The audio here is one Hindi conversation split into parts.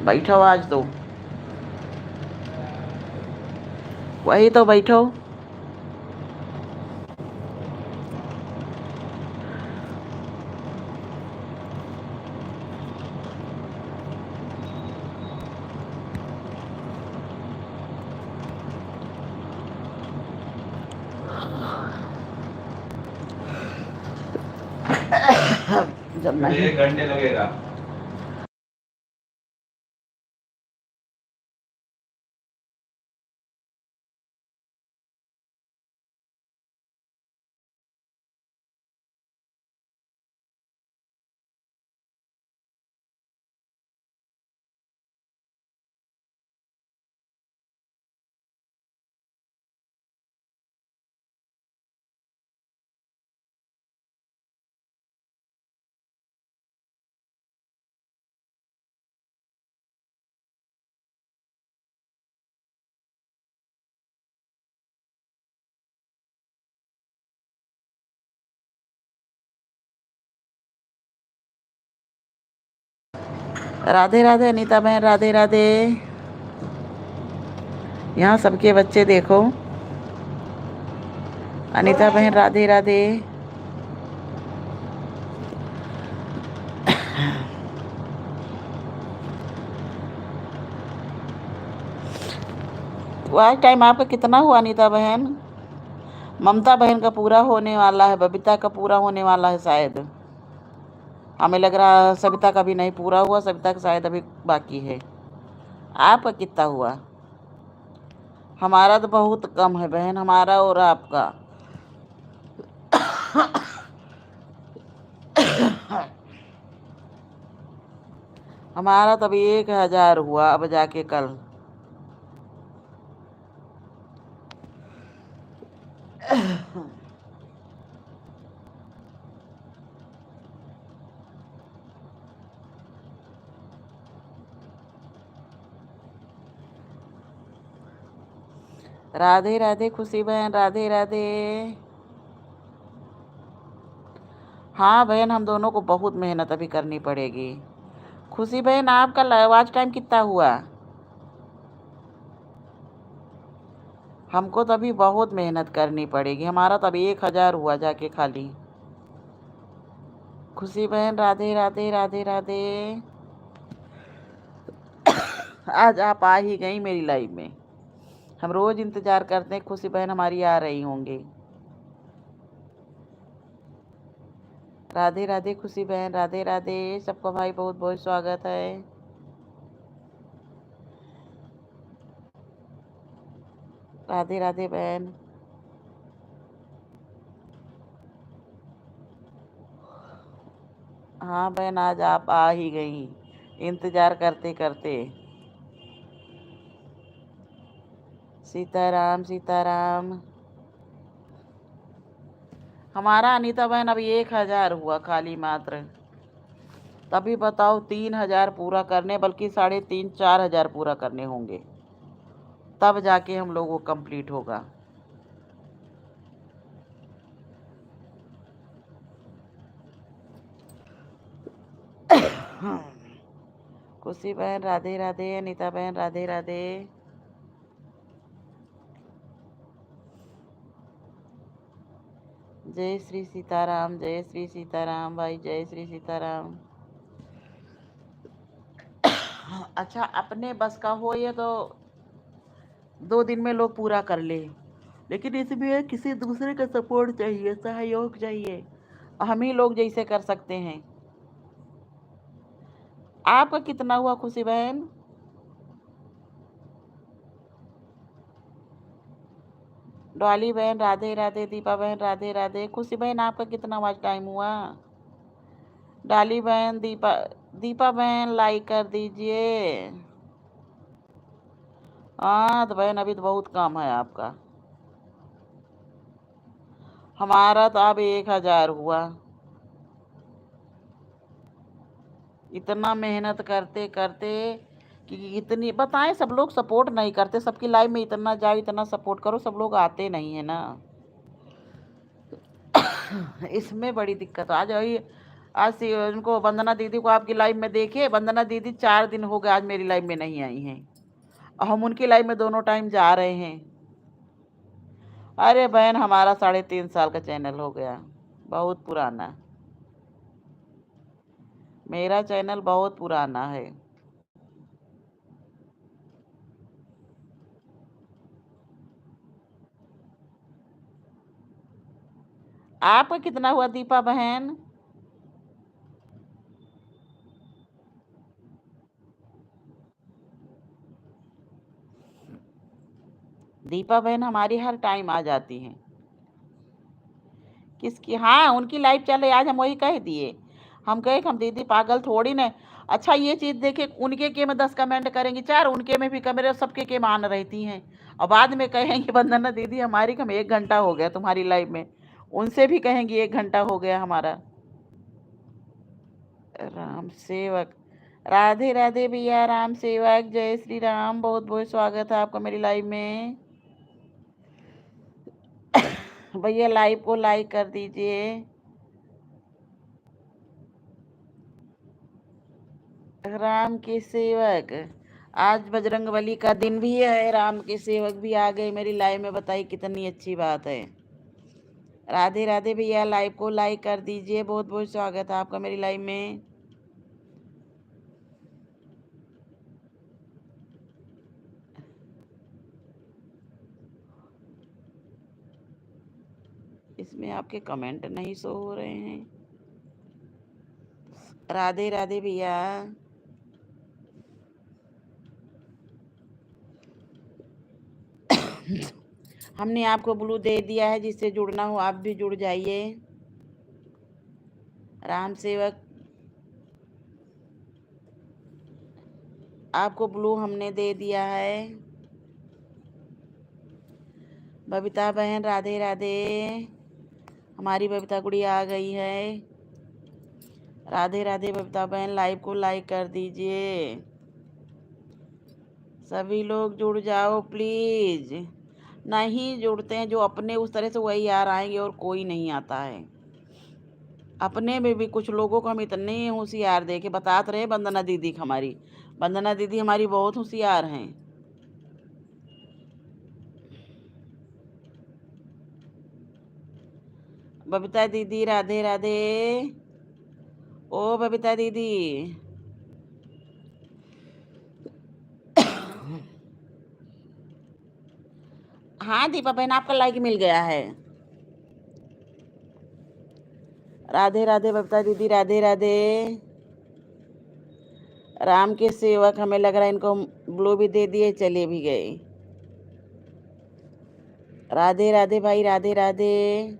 बैठो आज तो, वही तो बैठो। जब नहीं 1 घंटे लगेगा। राधे राधे अनीता बहन, राधे राधे। यहाँ सबके बच्चे देखो। अनीता बहन राधे राधे। वॉच टाइम आपका कितना हुआ अनीता बहन? ममता बहन का पूरा होने वाला है, बबीता का पूरा होने वाला है शायद। हमें लग रहा है सविता का भी नहीं पूरा हुआ, सविता का शायद अभी बाकी है। आपका कितना हुआ? हमारा तो बहुत कम है बहन, हमारा और आपका। हमारा तो अभी 1000 हुआ, अब जाके कल। राधे राधे खुशी बहन, राधे राधे। हाँ बहन, हम दोनों को बहुत मेहनत अभी करनी पड़ेगी। खुशी बहन आपका वॉच टाइम कितना हुआ? हमको तो अभी बहुत मेहनत करनी पड़ेगी, हमारा तो अभी 1000 हुआ जाके खाली। खुशी बहन राधे राधे, राधे राधे। आज आप आ ही गई मेरी लाइफ में। हम रोज इंतजार करते हैं खुशी बहन हमारी आ रही होंगी। राधे राधे खुशी बहन, राधे राधे। सबका भाई बहुत बहुत स्वागत है। राधे राधे बहन। हाँ बहन, आज आप आ ही गई इंतजार करते करते। सीताराम सीताराम। हमारा अनीता बहन अभी 1000 हुआ खाली मात्र। तभी बताओ 3000 पूरा करने, बल्कि 3500-4000 पूरा करने होंगे, तब जाके हम लोग वो कंप्लीट होगा। खुशी बहन राधे राधे, अनीता बहन राधे राधे। जय श्री सीताराम, जय श्री सीताराम भाई, जय श्री सीताराम। अच्छा, अपने बस का हो ये तो 2 दिन में लोग पूरा कर ले, लेकिन इसमें किसी दूसरे का सपोर्ट चाहिए, सहयोग चाहिए। हम ही लोग जैसे कर सकते हैं। आपका कितना हुआ खुशी बहन? डॉली बहन राधे राधे, दीपा बहन राधे राधे। खुशी बहन आपका कितना वॉच टाइम हुआ? डॉली बहन, दीपा बहन लाइक कर दीजिए। हाँ तो बहन अभी तो बहुत कम है आपका। हमारा तो अब 1000 हुआ। इतना मेहनत करते करते कि इतनी बताएं, सब लोग सपोर्ट नहीं करते। सबकी लाइफ में इतना जाओ, इतना सपोर्ट करो, सब लोग आते नहीं है ना। इसमें बड़ी दिक्कत आ जाए। आज उनको वंदना दीदी को आपकी लाइव में देखे, वंदना दीदी 4 दिन हो गए आज मेरी लाइव में नहीं आई हैं, और हम उनकी लाइव में दोनों टाइम जा रहे हैं। अरे बहन, हमारा 3.5 साल का चैनल हो गया, बहुत पुराना। मेरा चैनल बहुत पुराना है। आपका कितना हुआ दीपा बहन? दीपा बहन हमारी हर टाइम आ जाती हैं। किसकी? हाँ, उनकी लाइव चल रही, आज हम वही कह दिए। हम कहे कि हम दीदी पागल थोड़ी न। अच्छा, ये चीज़ देखे, उनके के में 10 कमेंट करेंगी, 4 उनके में भी कमेंट, सबके के मान रहती हैं, और बाद में कहेंगी वंदना दीदी हमारी कम 1 घंटा हो गया तुम्हारी लाइव में, उनसे भी कहेंगी 1 घंटा हो गया हमारा। राम सेवक, राधे राधे भैया, राम सेवक, जय श्री राम, बहुत बहुत स्वागत है आपका मेरी लाइव में। भैया लाइव को लाइक कर दीजिए। राम के सेवक, आज बजरंगबली का दिन भी है, राम के सेवक भी आ गए मेरी लाइव में, बताइए कितनी अच्छी बात है। राधे राधे भैया, लाइव को लाइक कर दीजिए, बहुत बहुत स्वागत है आपका मेरी लाइव में। इसमें आपके कमेंट नहीं शो हो रहे हैं। राधे राधे भैया। हमने आपको ब्लू दे दिया है, जिससे जुड़ना हो आप भी जुड़ जाइए। राम सेवक, आपको ब्लू हमने दे दिया है। बबीता बहन राधे राधे, हमारी बबीता गुड़िया आ गई है। राधे राधे बबीता बहन, लाइव को लाइक कर दीजिए, सभी लोग जुड़ जाओ प्लीज। नहीं जुड़ते हैं जो अपने उस तरह से, वही यार आएंगे, और कोई नहीं आता है। अपने में भी कुछ लोगों को हम इतने होशियार देखे, बताते रहे वंदना दीदी हमारी, वंदना दीदी हमारी बहुत होशियार हैं। बबीता दीदी राधे राधे। ओ बबीता दीदी, हाँ दीपा बहन, आपका लाइक मिल गया है। राधे राधे बबीता दीदी, राधे राधे। राम के सेवक, हमें लग रहा है इनको ब्लू भी दे दिए, चले भी गए। राधे राधे भाई, राधे राधे।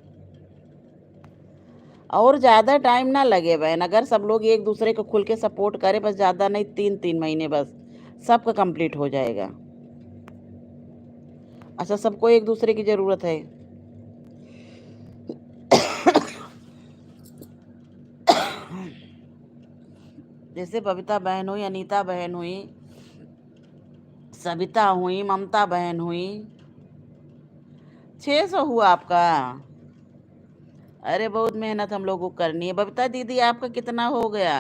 और ज़्यादा टाइम ना लगे बहन, अगर सब लोग एक दूसरे को खुल के सपोर्ट करें, बस ज़्यादा नहीं, 3 महीने बस सबका कंप्लीट हो जाएगा। अच्छा, सबको एक दूसरे की ज़रूरत है। जैसे बबीता बहन हुई, अनीता बहन हुई, सविता हुई, ममता बहन हुई। 600 हुआ आपका? अरे बहुत मेहनत हम लोगों को करनी है। बबीता दीदी आपका कितना हो गया?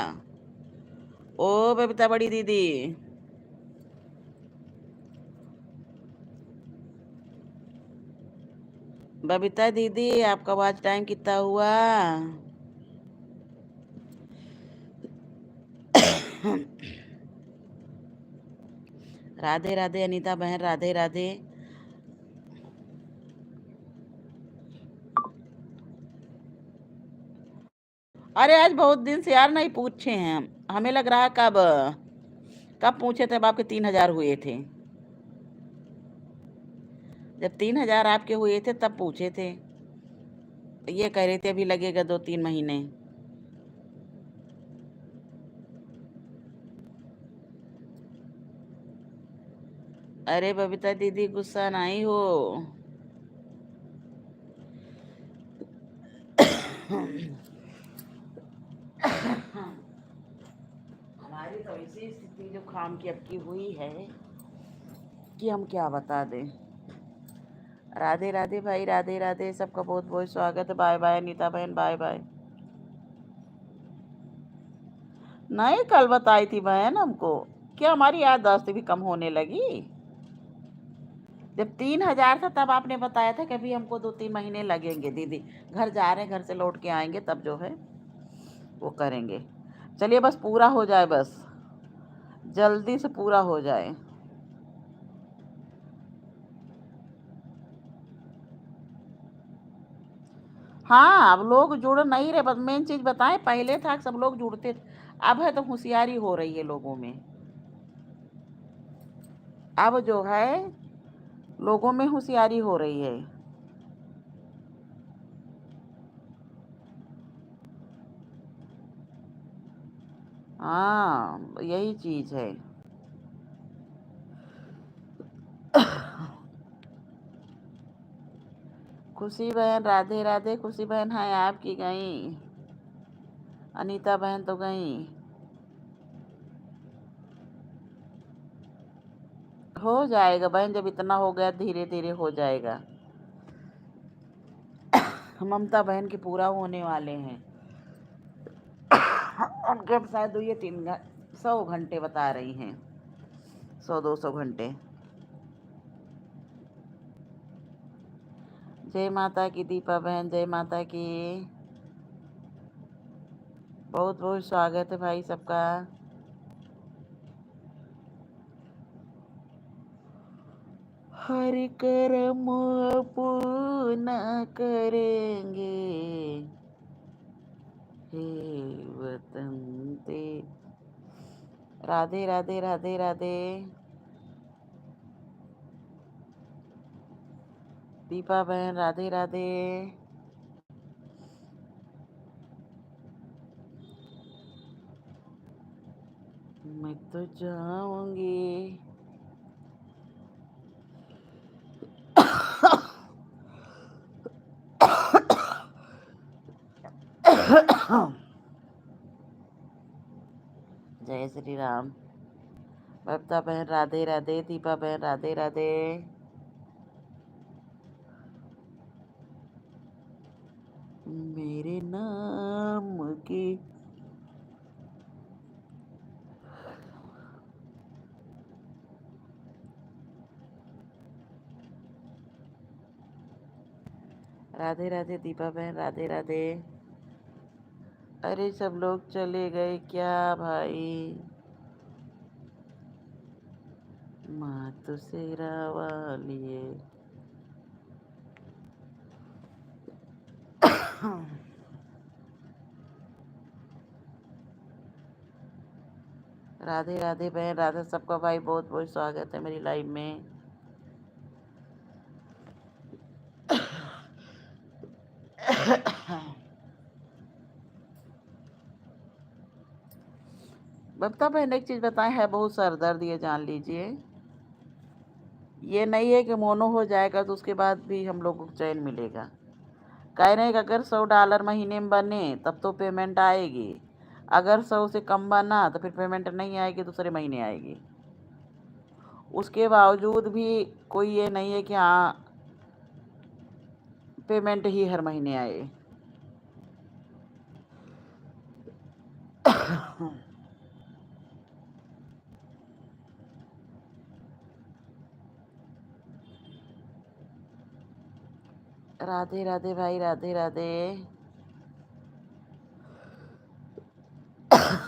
ओ बबीता बड़ी दीदी, बबीता दीदी आपका वॉच टाइम कितना हुआ? राधे राधे अनीता बहन, राधे राधे। अरे आज बहुत दिन से यार नहीं पूछे हैं, हमें लग रहा है कब कब पूछे थे, अब आपके 3,000 हुए थे। जब 3,000 आपके हुए थे तब पूछे थे, ये कह रहे थे अभी लगेगा 2-3 महीने। अरे बबीता दीदी गुस्सा नहीं हो। हमारी तो ऐसी स्थिति जो खाम की अब की हुई है कि हम क्या बता दें। राधे राधे भाई, राधे राधे, सबका बहुत बहुत स्वागत है। बाय बाय अनीता बहन, बाय बाय। नहीं, कल बताई थी बहन हमको। क्या हमारी याददाश्त भी कम होने लगी? जब 3,000 था तब आपने बताया था कि अभी हमको 2-3 महीने लगेंगे दीदी, घर जा रहे हैं, घर से लौट के आएंगे तब जो है वो करेंगे। चलिए बस पूरा हो जाए, बस जल्दी से पूरा हो जाए। हाँ, अब लोग जुड़ नहीं रहे। बस मेन चीज़ बताएं, पहले था कि सब लोग जुड़ते थे, अब है तो होशियारी हो रही है लोगों में। अब जो है लोगों में होशियारी हो रही है। हाँ, यही चीज़ है। खुशी बहन राधे राधे। खुशी बहन है आपकी गई, अनीता बहन तो गई। हो जाएगा बहन, जब इतना हो गया धीरे धीरे हो जाएगा। ममता बहन के पूरा होने वाले हैं। उनके शायद ये 100 घंटे बता रही हैं, 100-200 घंटे। जय माता की दीपा बहन, जय माता की। बहुत बहुत स्वागत है भाई सबका। हर कर्म अपना करेंगे, हे वतन ते। राधे राधे राधे राधे। दीपा बहन राधे राधे। मैं तो जाऊंगी। जय श्री राम। ममता बहन राधे राधे। दीपा बहन राधे राधे। मेरे नाम की राधे राधे। दीपा बहन राधे राधे। अरे सब लोग चले गए क्या भाई? माँ तो सेरा वाली है। राधे राधे बहन राधे। सबका भाई बहुत बहुत स्वागत है मेरी लाइव में। बबता बहन एक चीज़ बताएं, है बहुत सर दर्द, ये जान लीजिए। ये नहीं है कि मोनो हो जाएगा तो उसके बाद भी हम लोगों को चैन मिलेगा। कह रहे हैं कि अगर $100 महीने में बने तब तो पेमेंट आएगी, अगर 100 से कम बना तो फिर पेमेंट नहीं आएगी, दूसरे महीने आएगी। उसके बावजूद भी कोई ये नहीं है कि हाँ पेमेंट ही हर महीने आए। राधे राधे भाई राधे राधे।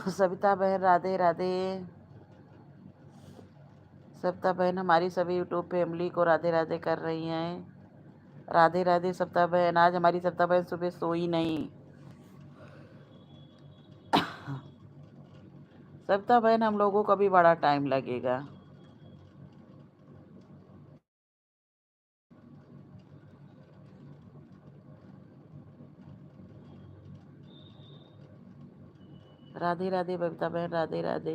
सविता बहन राधे राधे। सविता बहन हमारी सभी यूट्यूब फैमिली को राधे राधे कर रही हैं। राधे राधे सविता बहन। आज हमारी सविता बहन सुबह सोई नहीं। सविता बहन हम लोगों को भी बड़ा टाइम लगेगा। राधे राधे बबीता बहन राधे राधे।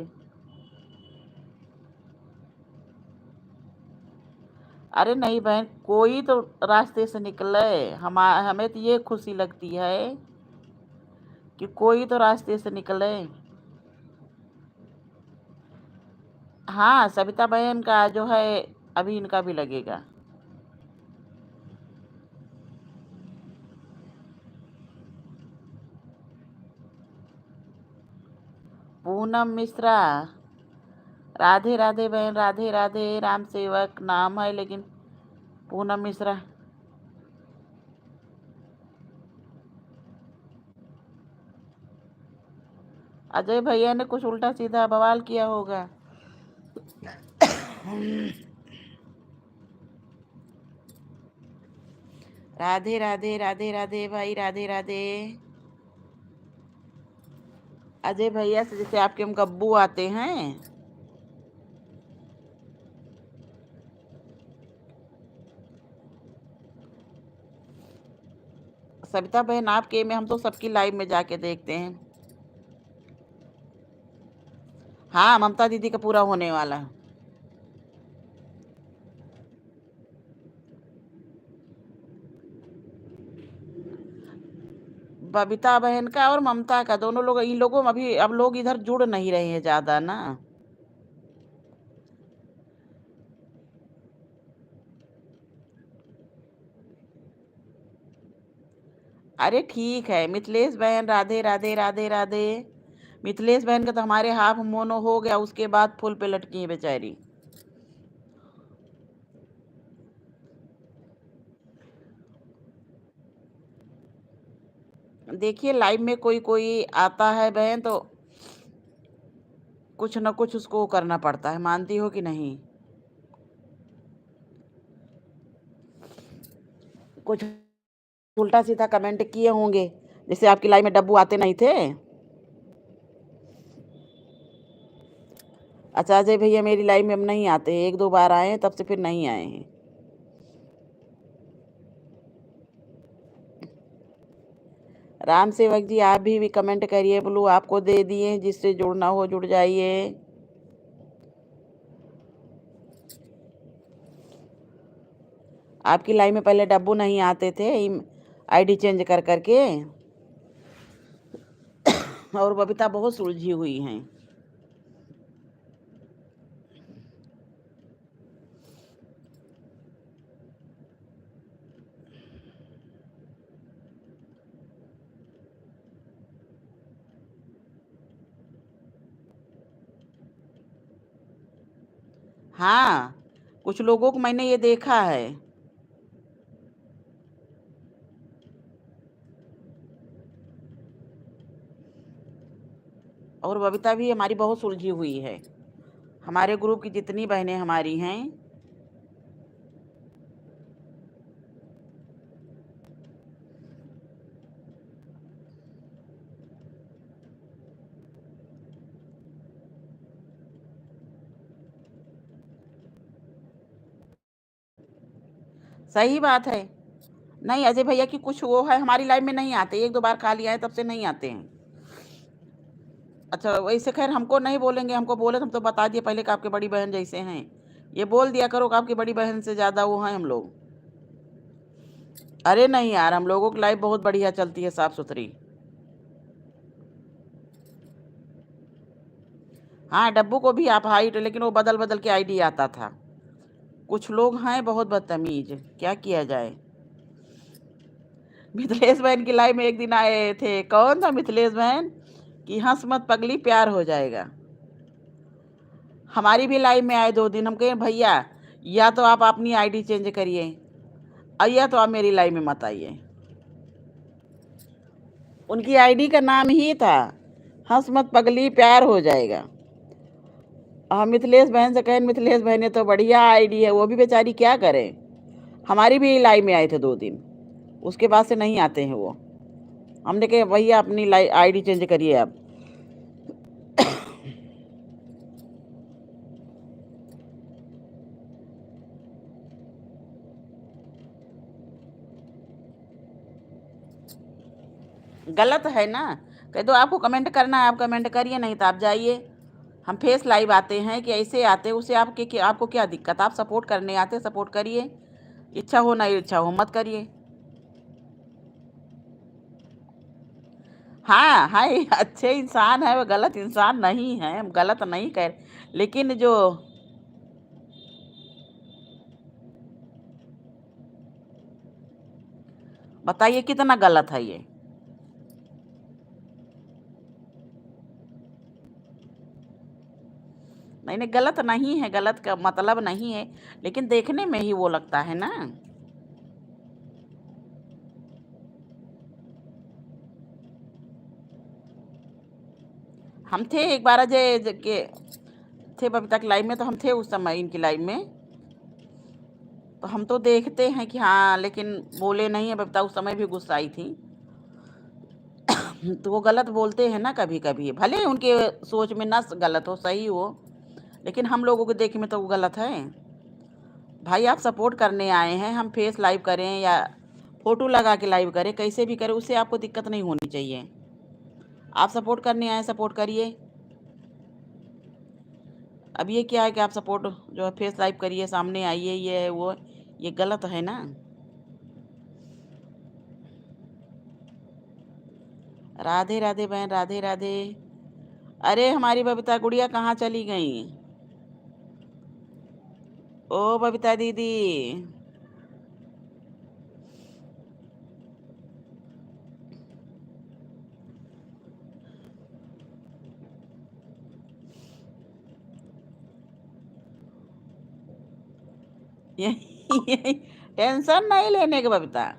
अरे नहीं बहन, कोई तो रास्ते से निकले। हमें तो ये खुशी लगती है कि कोई तो रास्ते से निकले। हाँ, सविता बहन का जो है अभी इनका भी लगेगा। पुणे पूनम मिश्रा, राधे राधे बहन, राधे राधे। राम सेवक नाम है लेकिन पूनम मिश्रा। अजय भैया ने कुछ उल्टा सीधा बवाल किया होगा। राधे राधे, राधे राधे भाई, राधे राधे। अजय भैया से जैसे आपके हम गब्बू आते हैं, सविता बहन आपके में हम तो सबकी लाइव में जाके देखते हैं। हाँ, ममता दीदी का पूरा होने वाला है। बबीता बहन का और ममता का, दोनों लोग, इन लोगों में अभी अब लोग इधर जुड़ नहीं रहे हैं ज्यादा ना। अरे ठीक है मिथिलेश बहन, राधे राधे, राधे राधे। मिथिलेश बहन का तो हमारे हाफ मोनो हो गया, उसके बाद फुल पे लटकी है बेचारी। देखिए लाइव में कोई कोई आता है बहन तो कुछ न कुछ उसको करना पड़ता है, मानती हो कि नहीं? कुछ उल्टा सीधा कमेंट किए होंगे, जैसे आपकी लाइव में डब्बू आते नहीं थे। अच्छा अजय भैया मेरी लाइव में अब नहीं आते, एक दो बार आए हैं तब से फिर नहीं आए हैं। राम सेवक जी आप भी कमेंट करिए, ब्लू आपको दे दिए, जिससे जुड़ना हो जुड़ जाइए। आपकी लाइव में पहले डब्बू नहीं आते थे, आईडी चेंज कर करके, और बबीता बहुत सुलझी हुई हैं। हाँ, कुछ लोगों को मैंने ये देखा है। और बबीता भी हमारी बहुत सुलझी हुई है, हमारे ग्रुप की जितनी बहनें हमारी हैं। सही बात है। नहीं अजय भैया की कुछ वो है, हमारी लाइव में नहीं आते, एक दो बार खा लिया है तब से नहीं आते हैं। अच्छा वैसे खैर हमको नहीं बोलेंगे, हमको बोले तो हम तो बता दिए पहले कि आपके बड़ी बहन जैसे हैं, ये बोल दिया करो कि आपकी बड़ी बहन से ज़्यादा वो हैं हम लोग। अरे नहीं यार, हम लोगों की लाइफ बहुत बढ़िया चलती है, साफ सुथरी। हाँ डब्बू को भी आप हाइट, लेकिन वो बदल बदल के आईडी आता था। कुछ लोग हैं बहुत बदतमीज, क्या किया जाए। मिथिलेश बहन की लाइफ में एक दिन आए थे, कौन था मिथिलेश बहन कि हंस मत पगली प्यार हो जाएगा। हमारी भी लाइफ में आए 2 दिन, हम कहे भैया या तो आप अपनी आईडी चेंज करिए और या तो आप मेरी लाइफ में मत आइए। उनकी आईडी का नाम ही था हंस मत पगली प्यार हो जाएगा। हम मिथिलेश बहन से कहें, मिथिलेश बहन ने तो बढ़िया आईडी है, वो भी बेचारी क्या करे। हमारी भी लाइव में आए थे 2 दिन, उसके बाद से नहीं आते हैं वो। हमने कहा भैया अपनी आईडी चेंज करिए आप। गलत है ना, कह दो आपको कमेंट करना है आप कमेंट करिए, नहीं तो आप जाइए। हम फेस लाइव आते हैं कि ऐसे आते हैं, उससे आपको क्या दिक्कत, आप सपोर्ट करने आते सपोर्ट करिए, इच्छा हो ना इच्छा हो मत करिए। हाँ हाँ ये अच्छे इंसान है, वो गलत इंसान नहीं है, हम गलत नहीं कह, लेकिन जो बताइए कितना गलत है ये। नहीं नहीं, गलत नहीं है, गलत का मतलब नहीं है, लेकिन देखने में ही वो लगता है ना। हम थे एक बार अजय के थे बबीता की लाइव में, तो हम थे उस समय इनकी लाइव में, तो हम तो देखते हैं कि हाँ, लेकिन बोले नहीं है। बबीता उस समय भी गुस्सा आई थी। तो वो गलत बोलते हैं ना कभी कभी, भले ही उनके सोच में ना गलत हो, सही हो, लेकिन हम लोगों के देखे में तो वो गलत है। भाई आप सपोर्ट करने आए हैं, हम फेस लाइव करें या फोटो लगा के लाइव करें, कैसे भी करें, उससे आपको दिक्कत नहीं होनी चाहिए। आप सपोर्ट करने आए, सपोर्ट करिए। अब ये क्या है कि आप सपोर्ट जो है फेस लाइव करिए, सामने आइए, ये है वो, ये गलत है ना। राधे राधे बहन, राधे राधे। अरे हमारी बबीता गुड़िया कहाँ चली गई? ओ बबीता दीदी। टेंशन नहीं लेने के बबीता,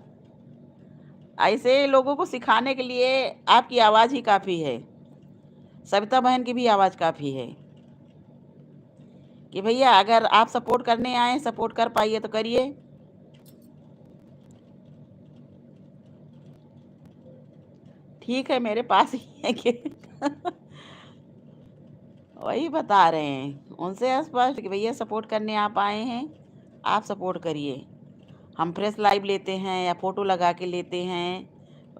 ऐसे लोगों को सिखाने के लिए आपकी आवाज़ ही काफ़ी है, सविता बहन की भी आवाज़ काफ़ी है कि भैया अगर आप सपोर्ट करने आए, सपोर्ट कर पाइए तो करिए। ठीक है, मेरे पास ही है कि वही बता रहे हैं उनसे स्पष्ट कि भैया सपोर्ट करने आप आए हैं, आप सपोर्ट करिए। हम प्रेस लाइव लेते हैं या फ़ोटो लगा के लेते हैं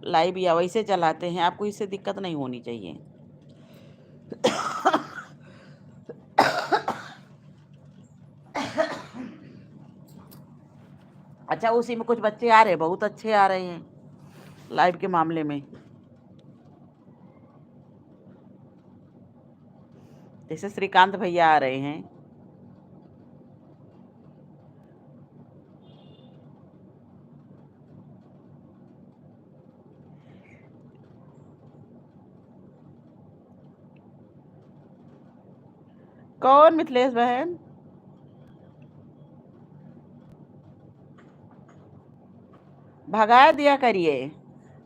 लाइव, या वैसे चलाते हैं, आपको इससे दिक्कत नहीं होनी चाहिए। अच्छा, उसी में कुछ बच्चे आ रहे हैं, बहुत अच्छे आ रहे हैं लाइव के मामले में। जैसे श्रीकांत भैया आ रहे हैं। कौन मिथिलेश बहन? भगा दिया करिए।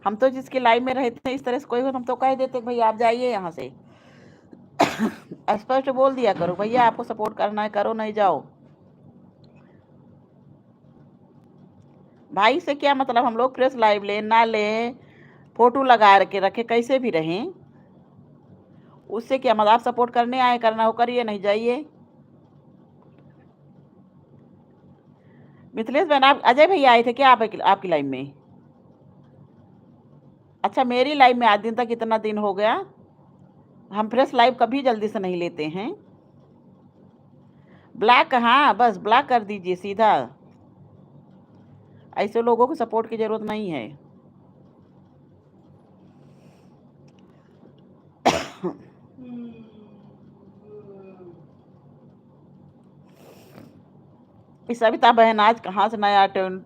हम तो जिसके लाइव में रहते हैं इस तरह से कोई हो, हम तो कह देते भैया आप जाइए यहाँ से। स्पष्ट बोल दिया करो भैया, आपको सपोर्ट करना है करो, नहीं जाओ। भाई से क्या मतलब, हम लोग प्रेस लाइव ले ना ले, फोटो लगा के रखे, कैसे भी रहें, उससे क्या मतलब। आप सपोर्ट करने आए, करना हो करिए, नहीं जाइए। मिथिलेश बहन, आप अजय भैया आए थे क्या आपकी लाइव में? अच्छा, मेरी लाइव में आज दिन तक इतना दिन हो गया, हम प्रेस लाइव कभी जल्दी से नहीं लेते हैं। ब्लॉक, हाँ बस ब्लॉक कर दीजिए सीधा, ऐसे लोगों को सपोर्ट की जरूरत नहीं है। इस सविता बहन आज कहाँ से नया ट्यून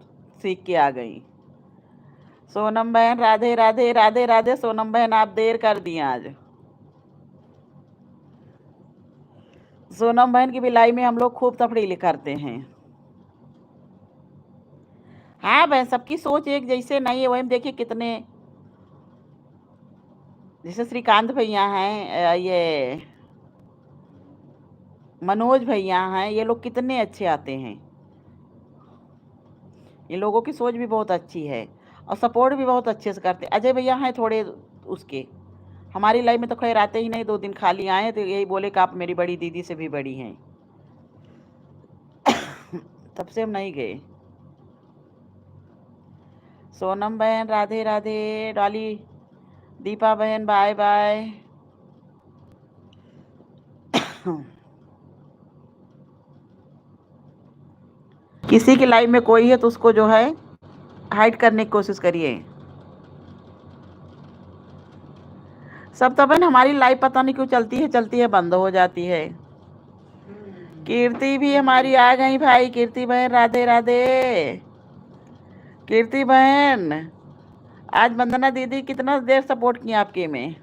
सीख के आ गई। सोनम बहन राधे राधे, राधे राधे। सोनम बहन आप देर कर दिए आज। सोनम बहन की बिलाई में हम लोग खूब तफड़ी करते हैं। हाँ बहन, सबकी सोच एक जैसे नहीं है, वही देखिए कितने, जैसे श्रीकांत भैया हैं, ये मनोज भैया हैं, ये लोग कितने अच्छे आते हैं। ये लोगों की सोच भी बहुत अच्छी है और सपोर्ट भी बहुत अच्छे से करते हैं। अजय भैया हैं थोड़े उसके, हमारी लाइफ में तो खैर आते ही नहीं, 2 दिन खाली आए तो यही बोले कि आप मेरी बड़ी दीदी से भी बड़ी हैं। तब से हम नहीं गए। सोनम बहन राधे राधे, डॉली, दीपा बहन बाय बाय। किसी की लाइफ में कोई है तो उसको जो है हाइड करने की कोशिश करिए। सब तो बहन हमारी लाइफ पता नहीं क्यों चलती है बंद हो जाती है। कीर्ति भी हमारी आ गई भाई, कीर्ति बहन राधे राधे। कीर्ति बहन, आज वंदना दीदी कितना देर सपोर्ट किया आपके में।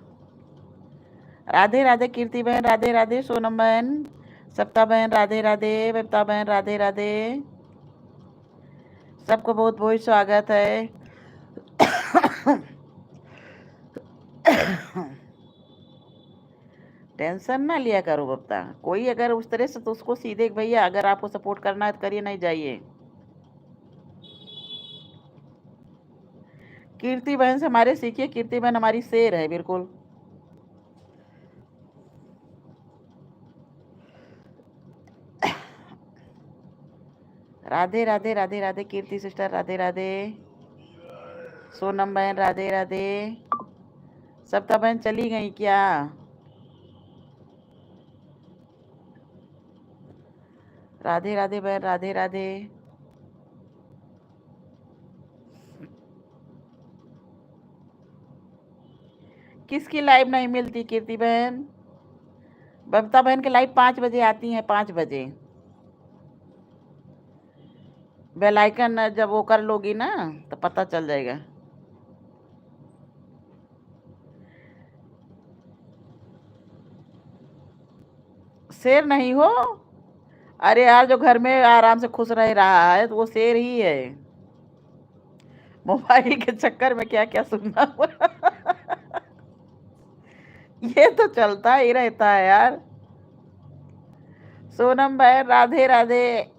राधे राधे कीर्ति बहन, राधे राधे। सोनम बहन सप्ता बहन राधे राधे, बबिता बहन राधे राधे, सबको बहुत बहुत स्वागत है। टेंशन ना लिया करो बबिता, कोई अगर उस तरह से तो उसको सीधे भैया अगर आपको सपोर्ट करना है तो करिए, नहीं जाइए। कीर्ति बहन से हमारे सीखिए, कीर्ति बहन हमारी शेर है बिल्कुल। राधे राधे राधे राधे, कीर्ति सिस्टर राधे राधे, सोनम बहन राधे राधे। सप्ता बहन चली गई क्या? राधे राधे बहन राधे राधे। किसकी लाइव नहीं मिलती कीर्ति बहन? बबिता बहन की लाइव 5 बजे आती है, 5 बजे। बेल आइकन जब वो कर लोगी ना तो पता चल जाएगा। शेर नहीं हो, अरे यार जो घर में आराम से खुश रह रहा है तो वो शेर ही है। मोबाइल के चक्कर में क्या क्या सुनना हुआ। ये तो चलता ही रहता है यार। सोनम बहन राधे राधे।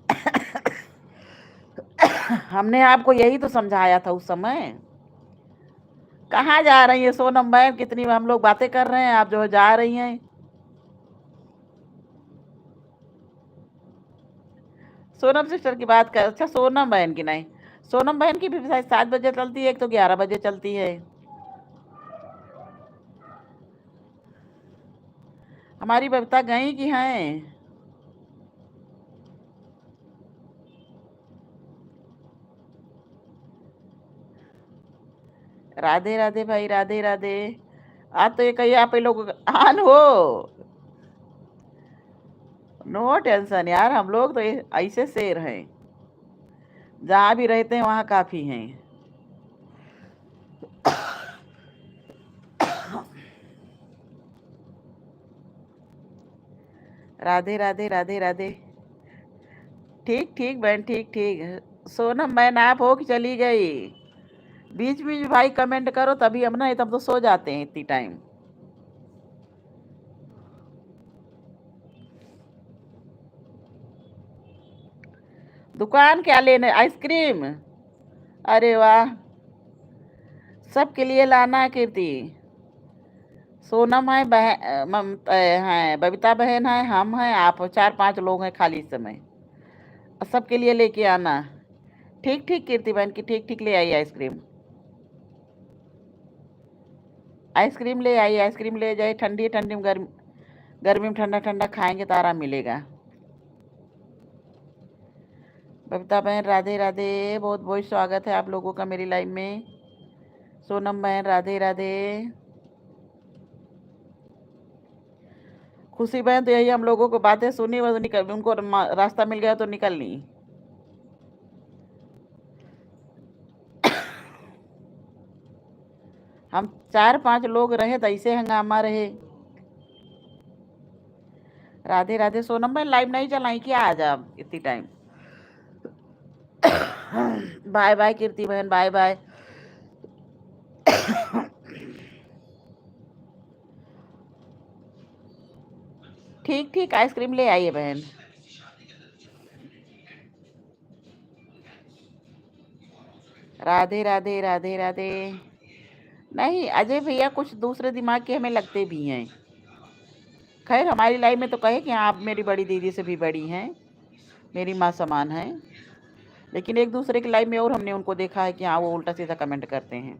हमने आपको यही तो समझाया था उस समय। कहाँ जा रही है सोनम बहन? कितनी हम लोग बातें कर रहे हैं, आप जो जा रही हैं। सोनम सिस्टर की बात कर, अच्छा सोनम बहन की नहीं, सोनम बहन की भी शायद 7 बजे चलती है, एक तो 11 बजे चलती है। हमारी बबिता गई कि हैं? राधे राधे भाई राधे राधे। आज तो ये कहिए आप ये लोग आन हो। नो टेंशन यार, हम लोग तो ऐसे शेर हैं, जहाँ भी रहते हैं वहाँ काफी हैं। राधे राधे राधे राधे। ठीक ठीक बहन, ठीक ठीक। सोनम बहन आप हो कि चली गई? बीच बीच भाई कमेंट करो, तभी हम ना, तब तो सो जाते हैं इतनी टाइम। दुकान क्या लेने? आइसक्रीम? अरे वाह, सबके लिए लाना है कीर्ति। सोनम है, बहन ममता है, बबिता बहन है, हम हैं, आप 4-5 लोग हैं खाली इस समय। सबके लिए लेके आना। ठीक ठीक कीर्ति बहन की, ठीक ठीक ले आई आइसक्रीम। आइसक्रीम ले आई, आइसक्रीम ले जाए, ठंडी ठंडी में गर्मी, गर्मी में ठंडा ठंडा खाएंगे तो आराम मिलेगा। बबिता बहन राधे राधे, बहुत बहुत स्वागत है आप लोगों का मेरी लाइव में। सोनम बहन राधे राधे। खुशी बहन तो यही हम लोगों को बातें सुनी, वो निकल, उनको रास्ता मिल गया तो निकल ली। हम 4-5 लोग रहे तो ऐसे हंगामा रहे। राधे राधे। सोनम बहन लाइव नहीं चलाई क्या आज आप इतनी टाइम? बाय बाय कीर्ति बहन, बाय बाय। ठीक ठीक आइसक्रीम ले आइए बहन। राधे राधे राधे राधे। नहीं अजय भैया कुछ दूसरे दिमाग के हमें लगते भी हैं। खैर हमारी लाइफ में तो कहे कि आप मेरी बड़ी दीदी से भी बड़ी हैं, मेरी माँ समान हैं, लेकिन एक दूसरे की लाइफ में और हमने उनको देखा है कि हाँ वो उल्टा सीधा कमेंट करते हैं।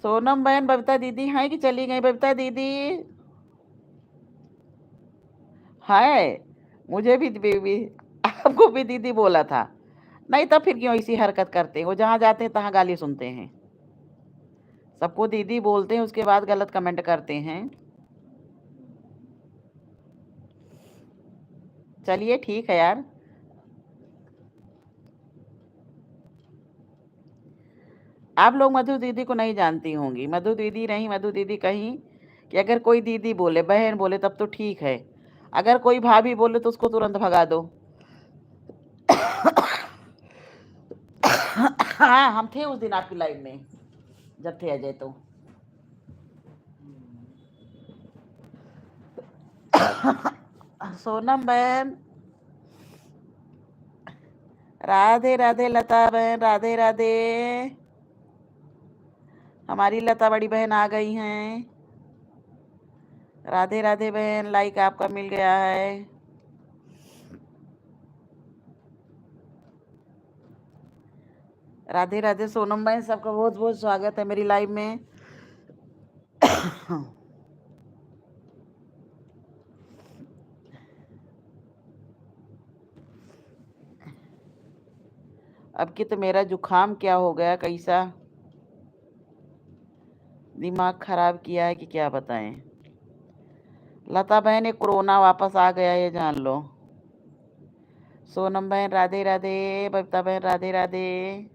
सोनम बहन बबिता दीदी हैं कि चली गई? बबिता दीदी है, मुझे भी आपको भी दीदी बोला था। नहीं तब फिर क्यों ऐसी हरकत करते हैं? वो जहाँ जाते हैं तहाँ गाली सुनते हैं, सबको दीदी बोलते हैं, उसके बाद गलत कमेंट करते हैं। चलिए ठीक है यार। आप लोग मधु दीदी को नहीं जानती होंगी। मधु दीदी नहीं, मधु दीदी कहीं कि अगर कोई दीदी बोले, बहन बोले तब तो ठीक है, अगर कोई भाभी बोले तो उसको तुरंत भगा दो। हाँ, हम थे उस दिन आपकी लाइव में जब थे अजय। तो सोनम बहन, राधे राधे। लता बहन, राधे राधे। हमारी लता बड़ी बहन आ गई हैं। राधे राधे बहन, लाइक आपका मिल गया है। राधे राधे सोनम बहन, सबका बहुत बहुत स्वागत है मेरी लाइव में। अब कि तो मेरा जुकाम क्या हो गया, कैसा दिमाग खराब किया है कि क्या बताएं। लता बहन, ये कोरोना वापस आ गया, ये जान लो। सोनम बहन राधे राधे। बबीता बहन राधे राधे।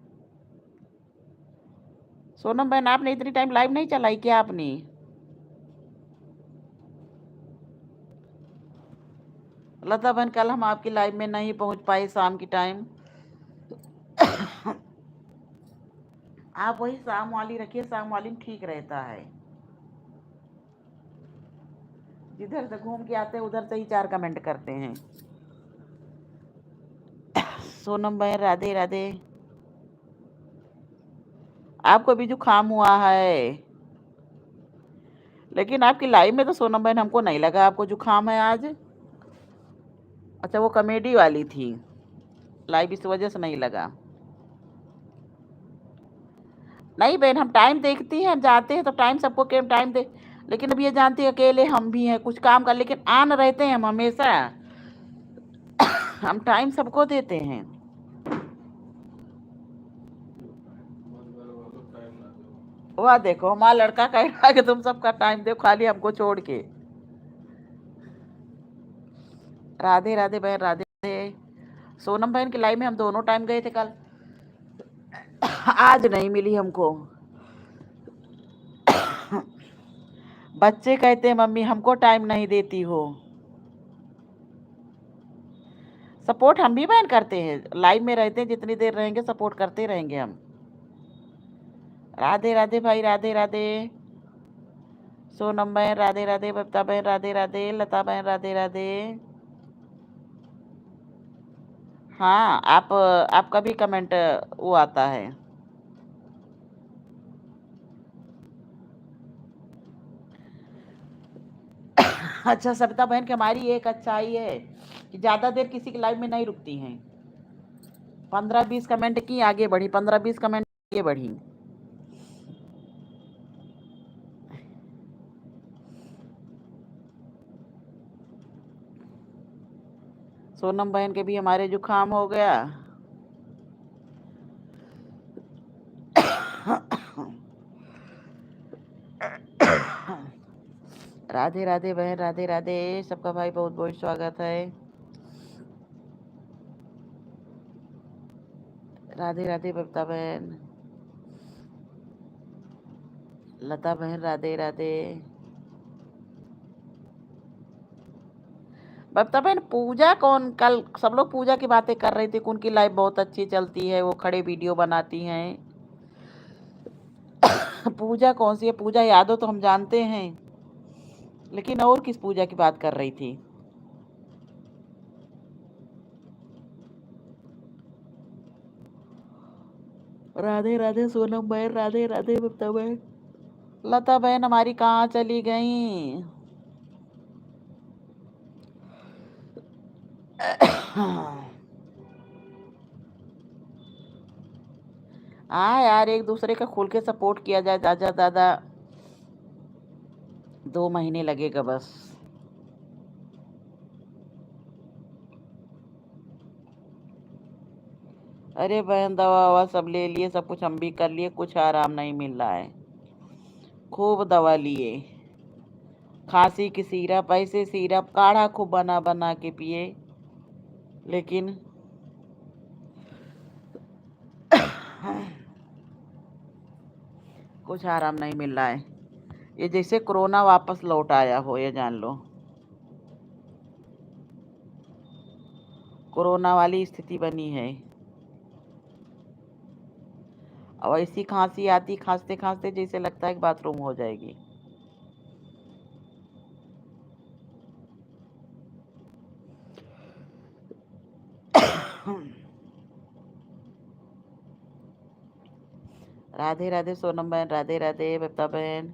सोनम बहन, आपने इतनी टाइम लाइव नहीं चलाई क्या आपने? लता बहन, कल हम आपकी लाइव में नहीं पहुंच पाए शाम की टाइम। आप वही शाम वाली रखिए, शाम वाली में ठीक रहता है। जिधर से घूम के आते हैं उधर से ही 4 कमेंट करते हैं। सोनम बहन राधे राधे। आपको भी जुकाम हुआ है, लेकिन आपकी लाइव में तो सोनम बहन हमको नहीं लगा आपको जुकाम है आज। अच्छा, वो कॉमेडी वाली थी लाइव, इस वजह से नहीं लगा। नहीं बहन, हम टाइम देखती हैं, हम जाते हैं तो टाइम सबको के टाइम दे। लेकिन अब ये जानती है अकेले हम भी हैं कुछ काम कर, लेकिन आन रहते हैं हम हमेशा। हम टाइम सबको देते हैं। वाह देखो, हमारा लड़का कह रहा है कि तुम सबका टाइम दो खाली हमको छोड़ के। राधे राधे बहन, राधे राधे। सोनम बहन की लाइव में हम दोनों टाइम गए थे कल। आज नहीं मिली हमको। बच्चे कहते हैं मम्मी हमको टाइम नहीं देती हो। सपोर्ट हम भी बहन करते हैं, लाइव में रहते हैं, जितनी देर रहेंगे सपोर्ट करते रहेंगे हम। राधे राधे भाई, राधे राधे। सोनम बहन राधे राधे। बबीता बहन राधे राधे। लता बहन राधे राधे। हाँ, आपका भी कमेंट वो आता है। अच्छा, सविता बहन की हमारी एक अच्छाई है कि ज़्यादा देर किसी की लाइव में नहीं रुकती हैं। 15-20 कमेंट की आगे बढ़ी, 15-20 कमेंट आगे बढ़ी। सोनम बहन के भी हमारे जुकाम हो गया। राधे राधे बहन, राधे राधे। सबका भाई बहुत बहुत स्वागत है। राधे राधे बबीता बहन। लता बहन राधे राधे। बबीता बहन, पूजा कौन? कल सब लोग पूजा की बातें कर रही थी कि उनकी लाइफ बहुत अच्छी चलती है, वो खड़े वीडियो बनाती हैं। पूजा कौन सी है? पूजा यादव तो हम जानते हैं, लेकिन और किस पूजा की बात कर रही थी? राधे राधे सोनम बहन, राधे राधे बबीता बहन। लता बहन हमारी कहाँ चली गई? हाँ यार, एक दूसरे का खुल के सपोर्ट किया जाए। दादा दादा 2 महीने लगेगा बस। अरे बहन, दवा ववा सब ले लिए, सब कुछ हम भी कर लिए, कुछ आराम नहीं मिल रहा है। खूब दवा लिए, खांसी की सिरप, ऐसे सिरप काढ़ा खूब बना बना के पिए, लेकिन कुछ आराम नहीं मिल रहा है। ये जैसे कोरोना वापस लौट आया हो, ये जान लो। कोरोना वाली स्थिति बनी है। और ऐसी खांसी आती, खांसते खांसते जैसे लगता है कि बाथरूम हो जाएगी। राधे राधे सोनम बहन, राधे राधे बता बहन,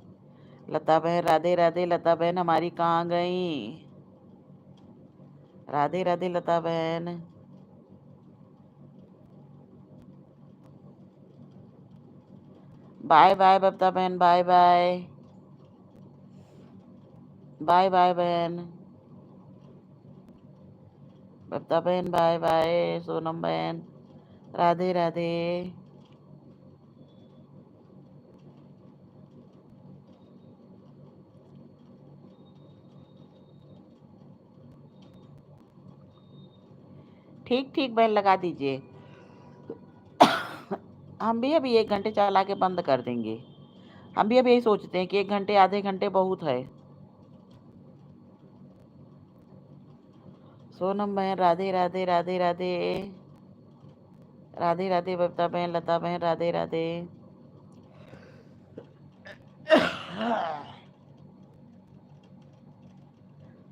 लता बहन, राधे राधे लता बहन, हमारी कहाँ गई? राधे राधे लता बहन। बाय बाय बता बहन, बाय बाय, बाय बाय बहन, बता बहन, बाय बाय सोनम बहन, राधे राधे। ठीक ठीक बहन, लगा दीजिए। हम भी अभी 1 घंटे चला के बंद कर देंगे। हम भी अब यही सोचते हैं कि 1 घंटे आधे घंटे बहुत है। सोनम बहन, राधे राधे, राधे राधे, राधे राधे बबता बहन, लता बहन, राधे राधे।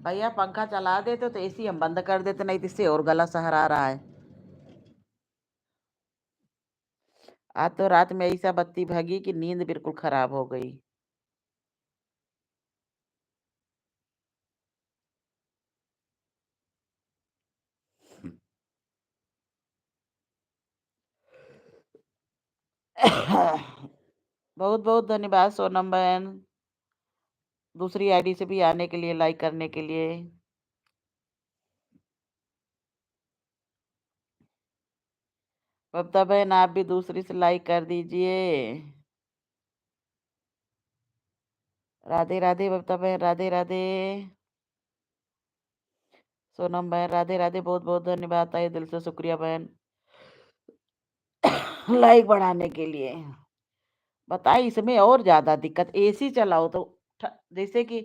भैया पंखा चला देते तो एसी हम बंद कर देते, नहीं तो इससे और गला सहरा रहा है। आज तो रात में ऐसा बत्ती भागी कि नींद बिल्कुल खराब हो गई। बहुत बहुत धन्यवाद सोनम बहन, दूसरी आईडी से भी आने के लिए, लाइक करने के लिए। बबता बहन आप भी दूसरी से लाइक कर दीजिए। राधे राधे बबता बहन, राधे राधे सोनम बहन, राधे राधे, बहुत बहुत धन्यवाद, ताई दिल से शुक्रिया बहन लाइक बढ़ाने के लिए। बताइए इसमें और ज्यादा दिक्कत, एसी चलाओ तो जैसे कि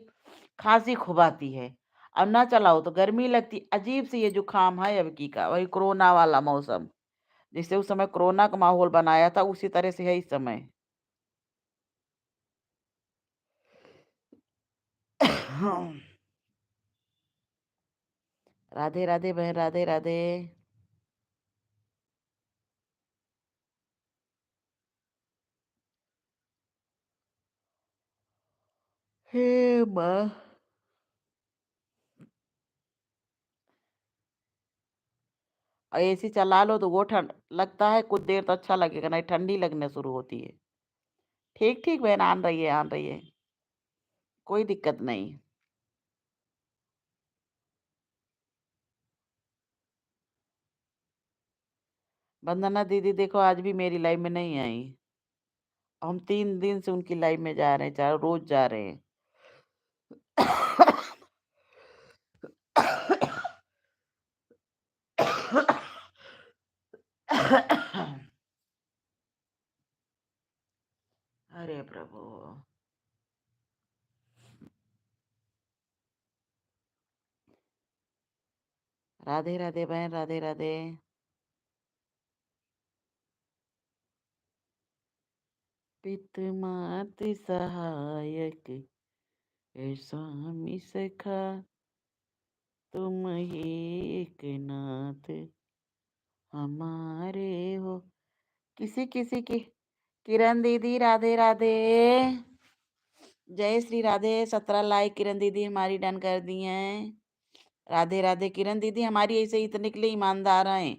खांसी खूब आती है, और ना चलाओ तो गर्मी लगती। अजीब सी ये जुकाम है अब की का, वही कोरोना वाला मौसम। जैसे उस समय कोरोना का माहौल बनाया था, उसी तरह से है इस समय। राधे राधे बहन, राधे राधे। हे माँ, और एसी चला लो तो वो ठंड लगता है, कुछ देर तो अच्छा लगेगा, नहीं ठंडी लगने शुरू होती है। ठीक ठीक बहन, आन रही है, आन रही है, कोई दिक्कत नहीं। वंदना दीदी देखो आज भी मेरी लाइफ में नहीं आई। हम 3 दिन से उनकी लाइफ में जा रहे हैं, चाहे रोज जा रहे हैं। अरे प्रभु। राधे राधे बहन, राधे राधे। पित मात सहायक है स्वामी सखा, तुम ही एक नाथ हमारे हो। किसी किसी की, किरण दीदी राधे राधे, जय श्री राधे। 17 लाइक किरण दीदी हमारी डन कर दी हैं। राधे राधे किरण दीदी, हमारी ऐसे इतने के लिए ईमानदार हैं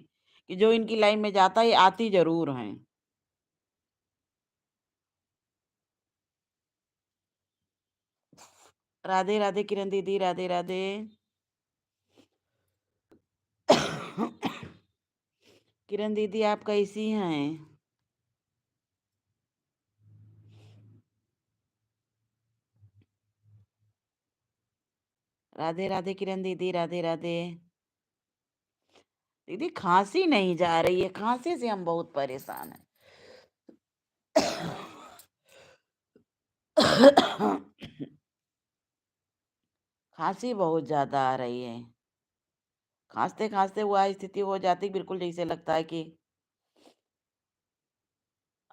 कि जो इनकी लाइन में जाता है आती जरूर हैं। राधे राधे किरण दीदी, राधे राधे। किरण दीदी आप कैसी हैं? राधे राधे किरण दीदी, राधे राधे। दीदी खांसी नहीं जा रही है, खांसी से हम बहुत परेशान हैं। खांसी बहुत ज़्यादा आ रही है। खांसते खांसते हुआ स्थिति हो जाती, बिल्कुल जैसे लगता है कि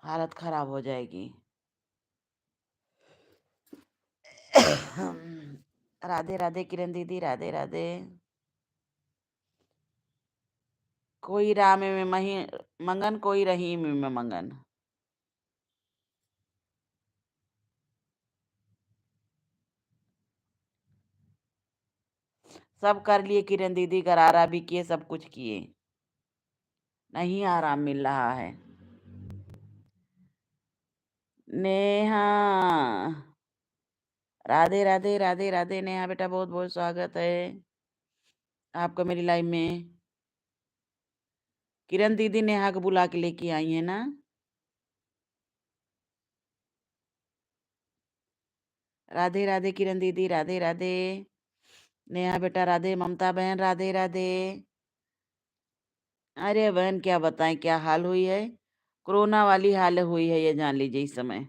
हालत खराब हो जाएगी। राधे राधे किरण दीदी, राधे राधे। कोई राम में मही मंगन, कोई रहीम में मंगन। सब कर लिए किरण दीदी, गरारा भी किए, सब कुछ किए, नहीं आराम मिल रहा है। नेहा, राधे राधे, राधे राधे नेहा बेटा, बहुत बहुत स्वागत है आपका मेरी लाइव में। किरण दीदी नेहा को बुला के लेके आई है ना। राधे राधे किरण दीदी, राधे राधे नेहा बेटा, राधे ममता बहन, राधे राधे। अरे बहन क्या बताएं क्या हाल हुई है, कोरोना वाली हाल हुई है, ये जान लीजिए इस समय।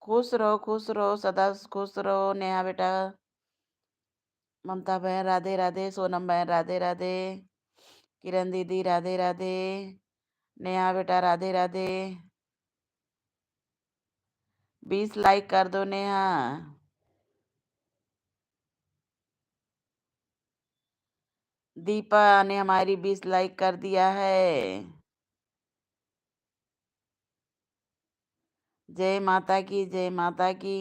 खुश रहो सदा खुश रहो नेहा बेटा, ममता बहन राधे राधे, सोनम बहन राधे राधे, किरण दीदी राधे राधे, नेहा बेटा राधे राधे। 20 लाइक कर दो नेहा। दीपा ने हमारी 20 लाइक कर दिया है। जय माता की, जय माता की।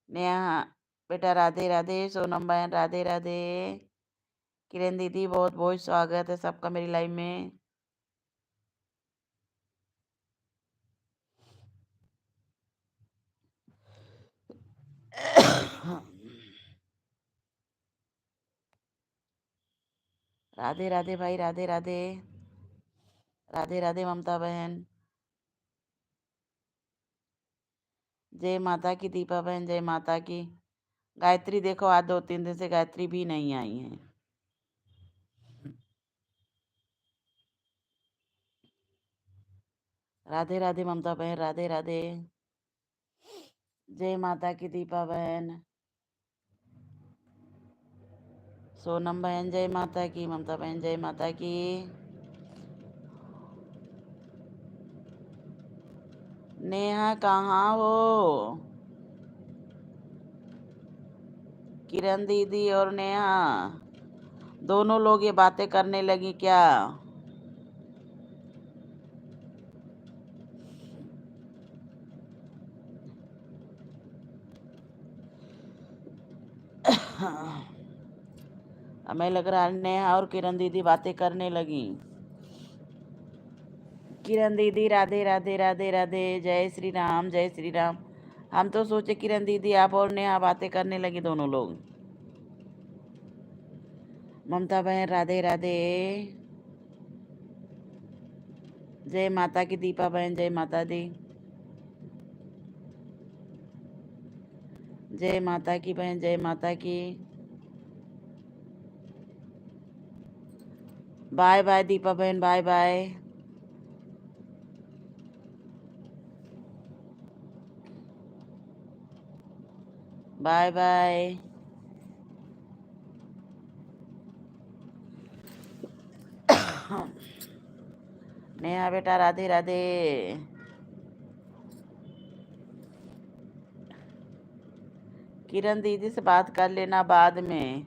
नेहा बेटा राधे राधे, सोनम बहन राधे राधे, किरण दीदी बहुत बहुत स्वागत है सबका मेरी लाइव में। राधे राधे भाई, राधे राधे, राधे राधे ममता बहन, जय माता की दीपा बहन, जय माता की। गायत्री देखो आज 2-3 दिन से गायत्री भी नहीं आई है। राधे राधे ममता बहन, राधे राधे, जय माता की दीपा बहन, सोनम बहन जय माता की, ममता बहन जय माता की। नेहा कहाँ हो? किरण दीदी और नेहा दोनों लोग ये बातें करने लगी क्या? हमें लग रहा है नेहा और किरण दीदी बातें करने लगी। किरण दीदी राधे राधे, राधे राधे, जय श्री राम, जय श्री राम। हम तो सोचे किरण दीदी आप और नेहा बातें करने लगी दोनों लोग। ममता बहन राधे राधे, जय माता की दीपा बहन, जय माता दी, जय माता की बहन, जय माता की। बाय बाय दीपा बहन, bye bye. Bye bye. Neha बेटा राधे राधे। किरण दीदी से बात कर लेना बाद में।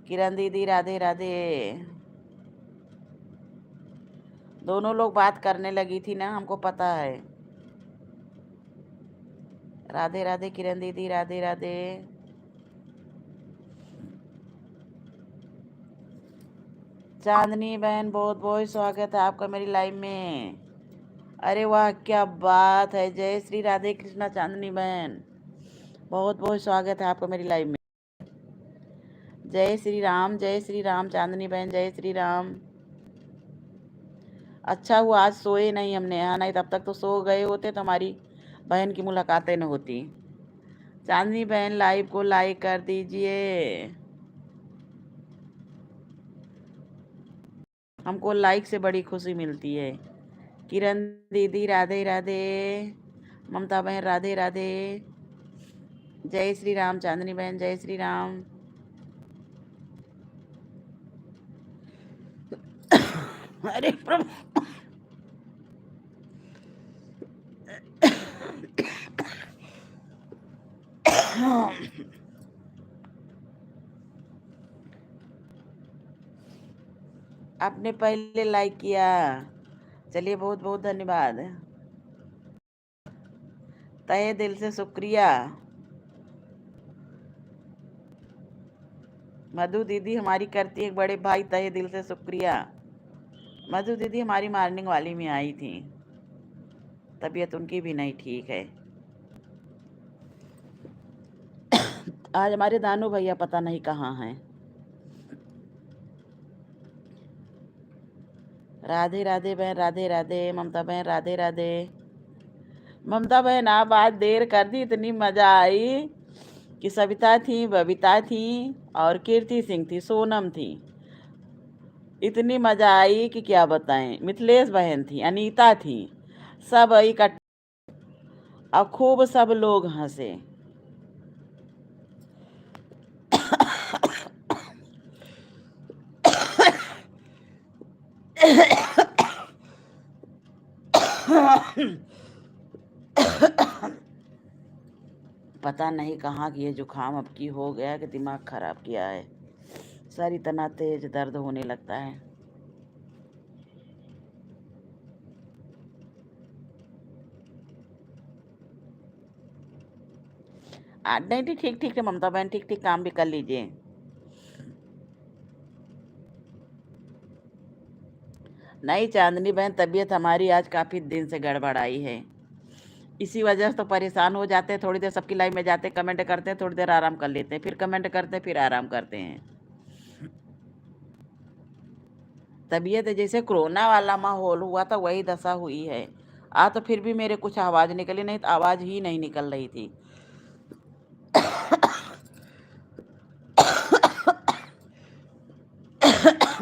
किरण दीदी राधे राधे। दोनों लोग बात करने लगी थी ना, हमको पता है। राधे राधे किरण दीदी, राधे राधे। चांदनी बहन बहुत बहुत स्वागत है आपका मेरी लाइव में। अरे वाह क्या बात है, जय श्री राधे कृष्णा चांदनी बहन, बहुत बहुत स्वागत है आपका मेरी लाइव में। जय श्री राम, जय श्री राम चांदनी बहन, जय श्री राम। अच्छा हुआ आज सोए नहीं हमने, हाँ नहीं तब तक तो सो गए होते तो हमारी बहन की मुलाकातें न होती। चांदनी बहन लाइव को लाइक कर दीजिए, हमको लाइक से बड़ी खुशी मिलती है। किरण दीदी राधे राधे, ममता बहन राधे राधे, जय श्री राम। चांदनी बहन जय श्री राम। अरे प्रभु, आपने पहले लाइक किया, चलिए बहुत बहुत धन्यवाद, तहे दिल से शुक्रिया। मधु दीदी हमारी करती है बड़े भाई, तहे दिल से शुक्रिया। मधु दीदी हमारी मॉर्निंग वाली में आई थी, तबीयत उनकी भी नहीं ठीक है। आज हमारे दानू भैया पता नहीं कहाँ हैं। राधे राधे बहन राधे राधे, ममता बहन राधे राधे। ममता बहन आप आज देर कर दी, इतनी मजा आई कि सविता थी, बबीता थी और कीर्ति सिंह थी, सोनम थी। इतनी मजा आई कि क्या बताएं। मिथिलेश बहन थी, अनीता थी, सब इकट्ठे और खूब सब लोग हंसे। पता नहीं कहाँ की ये जुकाम अब की हो गया कि दिमाग खराब किया है। सर इतना तेज दर्द होने लगता है। नहीं ठीक ठीक ठीक है ममता बहन, ठीक ठीक काम भी कर लीजिए। नहीं चांदनी बहन, तबीयत हमारी आज काफ़ी दिन से गड़बड़ाई है, इसी वजह से तो परेशान हो जाते हैं। थोड़ी देर सबकी लाइव में जाते हैं, कमेंट करते हैं, थोड़ी देर आराम कर लेते हैं, फिर कमेंट करते हैं, फिर आराम करते हैं। तबीयत जैसे कोरोना वाला माहौल हुआ था वही दशा हुई है। तो फिर भी मेरे कुछ आवाज़ निकली, नहीं तो आवाज़ ही नहीं निकल रही थी।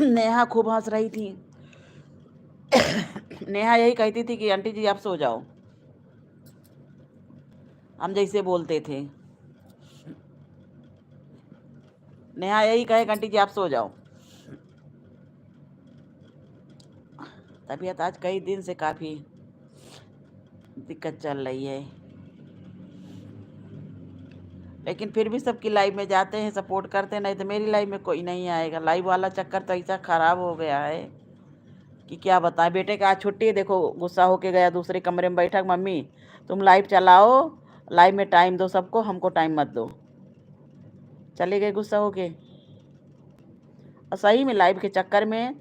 नेहा खूब हंस रही थी। नेहा यही कहती थी कि आंटी जी आप सो जाओ, हम जैसे बोलते थे। नेहा यही कहे आंटी जी आप सो जाओ। तबीयत आज कई दिन से काफ़ी दिक्कत चल रही है, लेकिन फिर भी सबकी लाइव में जाते हैं, सपोर्ट करते हैं। नहीं तो मेरी लाइव में कोई नहीं आएगा। लाइव वाला चक्कर तो ऐसा ख़राब हो गया है कि क्या बताएं। बेटे का आज छुट्टी है, देखो गुस्सा होके गया, दूसरे कमरे में बैठा, मम्मी तुम लाइव चलाओ, लाइव में टाइम दो सबको, हमको टाइम मत दो। चले गए गुस्सा होके। और सही में लाइव के चक्कर में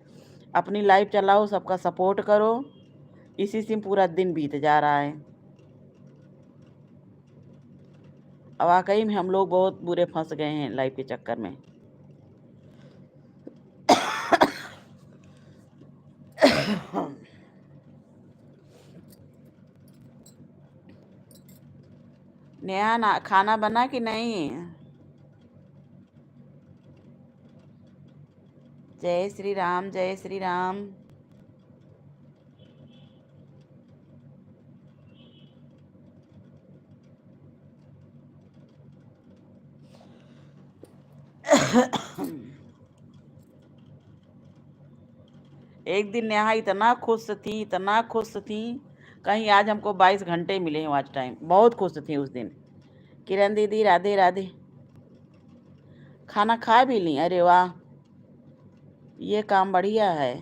अपनी लाइव चलाओ, सबका सपोर्ट करो, इसी से पूरा दिन बीत जा रहा है। अब वाकई में हम लोग बहुत बुरे फंस गए हैं लाइव के चक्कर में। नेहा ना खाना बना कि नहीं? जय श्री राम जय श्री राम। एक दिन नेहा इतना खुश थी, इतना खुश थी, कहीं आज हमको 22 घंटे मिले हैं वॉच टाइम। बहुत खुश थी उस दिन। किरण दीदी राधे राधे। खाना खा भी ली? अरे वाह, ये काम बढ़िया है।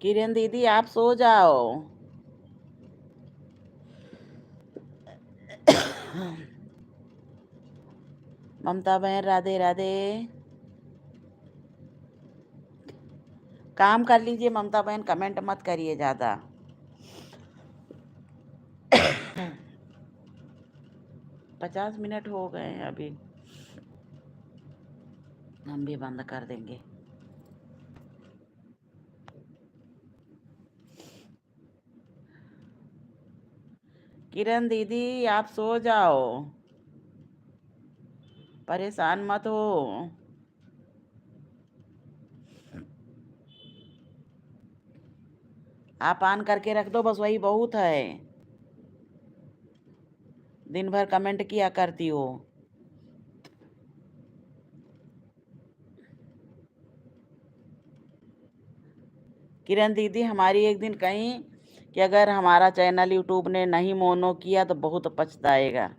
किरण दीदी आप सो जाओ। ममता बहन राधे राधे। काम कर लीजिए ममता बहन, कमेंट मत करिए ज़्यादा। 50 मिनट हो गए हैं अभी। हम भी बंद कर देंगे। किरण दीदी आप सो जाओ, परेशान मत हो। आप ऑन करके रख दो, बस वही बहुत है। दिन भर कमेंट किया करती हो। किरण दीदी हमारी एक दिन कहीं कि अगर हमारा चैनल यूट्यूब ने नहीं मोनो किया तो बहुत पछताएगा।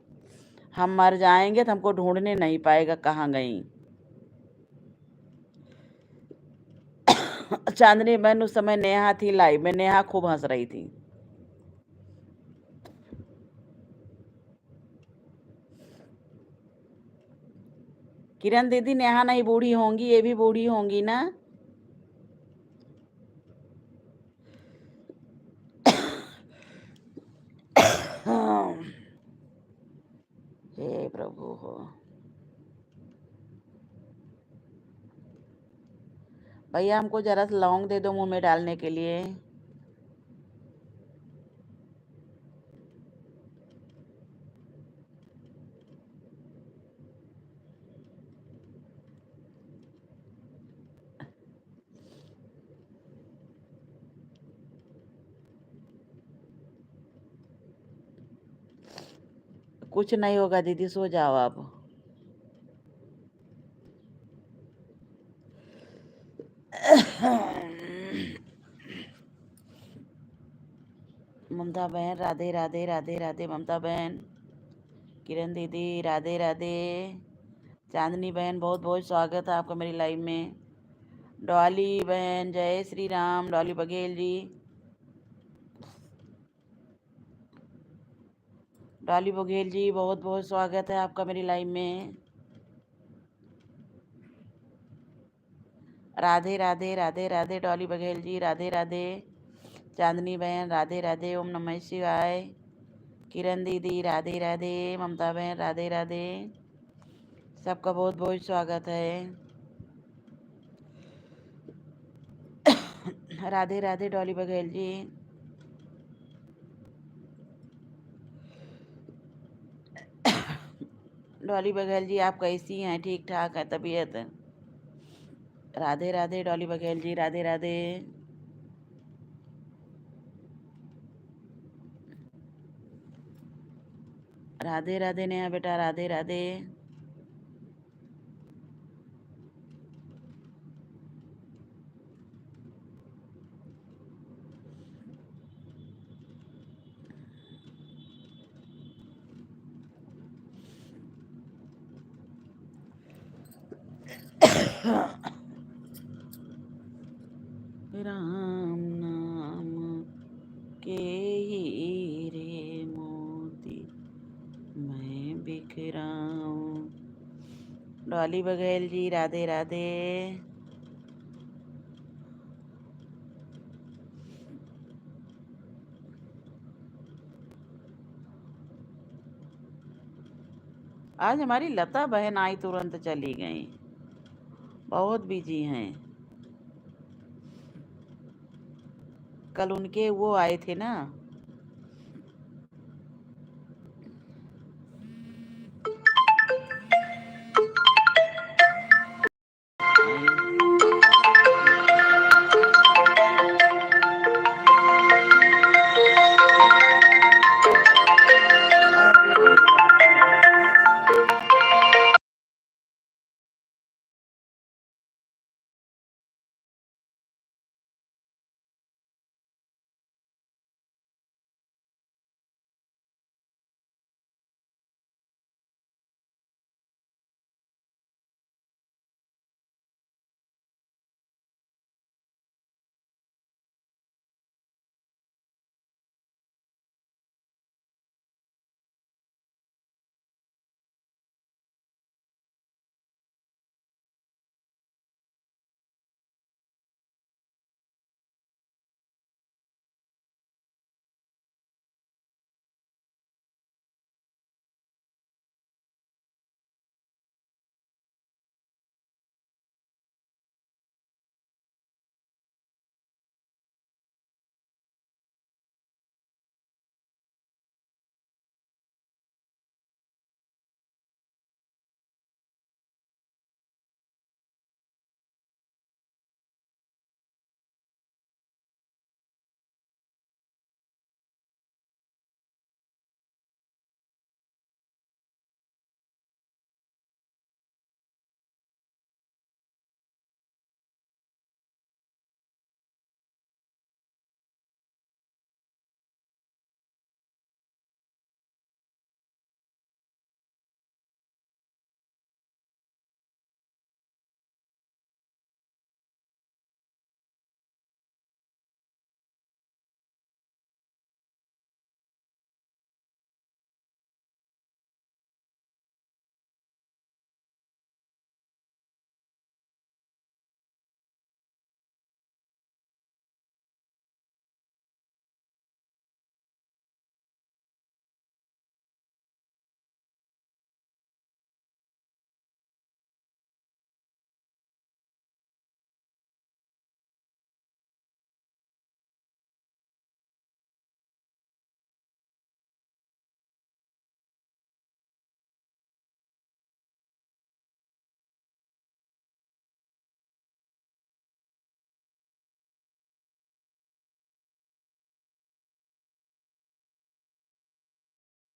हम मर जाएंगे तो हमको ढूंढने नहीं पाएगा कहाँ गई। चांदनी बहन उस समय नेहा थी लाइव में, नेहा खूब हंस रही थी। किरण दीदी नेहा नहीं बूढ़ी होंगी, ये भी बूढ़ी होंगी ना। हे प्रभु हो भैया, हमको जरा सा लौंग दे दो मुंह में डालने के लिए। कुछ नहीं होगा दीदी, सो जाओ आप। ममता बहन राधे राधे राधे राधे। ममता बहन, किरण दीदी राधे राधे। चांदनी बहन बहुत बहुत स्वागत है आपका मेरी लाइव में। डॉली बहन जय श्री राम। डॉली बघेल जी, डॉली बघेल जी बहुत बहुत स्वागत है आपका मेरी लाइव में। राधे राधे राधे राधे। डॉली बघेल जी राधे राधे। चांदनी बहन राधे राधे। ओम नमः शिवाय। किरण दीदी राधे राधे। ममता बहन राधे राधे। सबका बहुत बहुत स्वागत है। राधे राधे डॉली बघेल जी। डॉली बघेल जी आप कैसी हैं? ठीक ठाक है तबीयत? राधे राधे डॉली बघेल जी राधे राधे। राधे राधे नेहा बेटा राधे राधे। राम नाम के हीरे मोती मैं बिखराऊं। डॉली बघेल जी राधे राधे। आज हमारी लता बहन आई, तुरंत चली गई, बहुत बिजी हैं। कल उनके वो आए थे ना।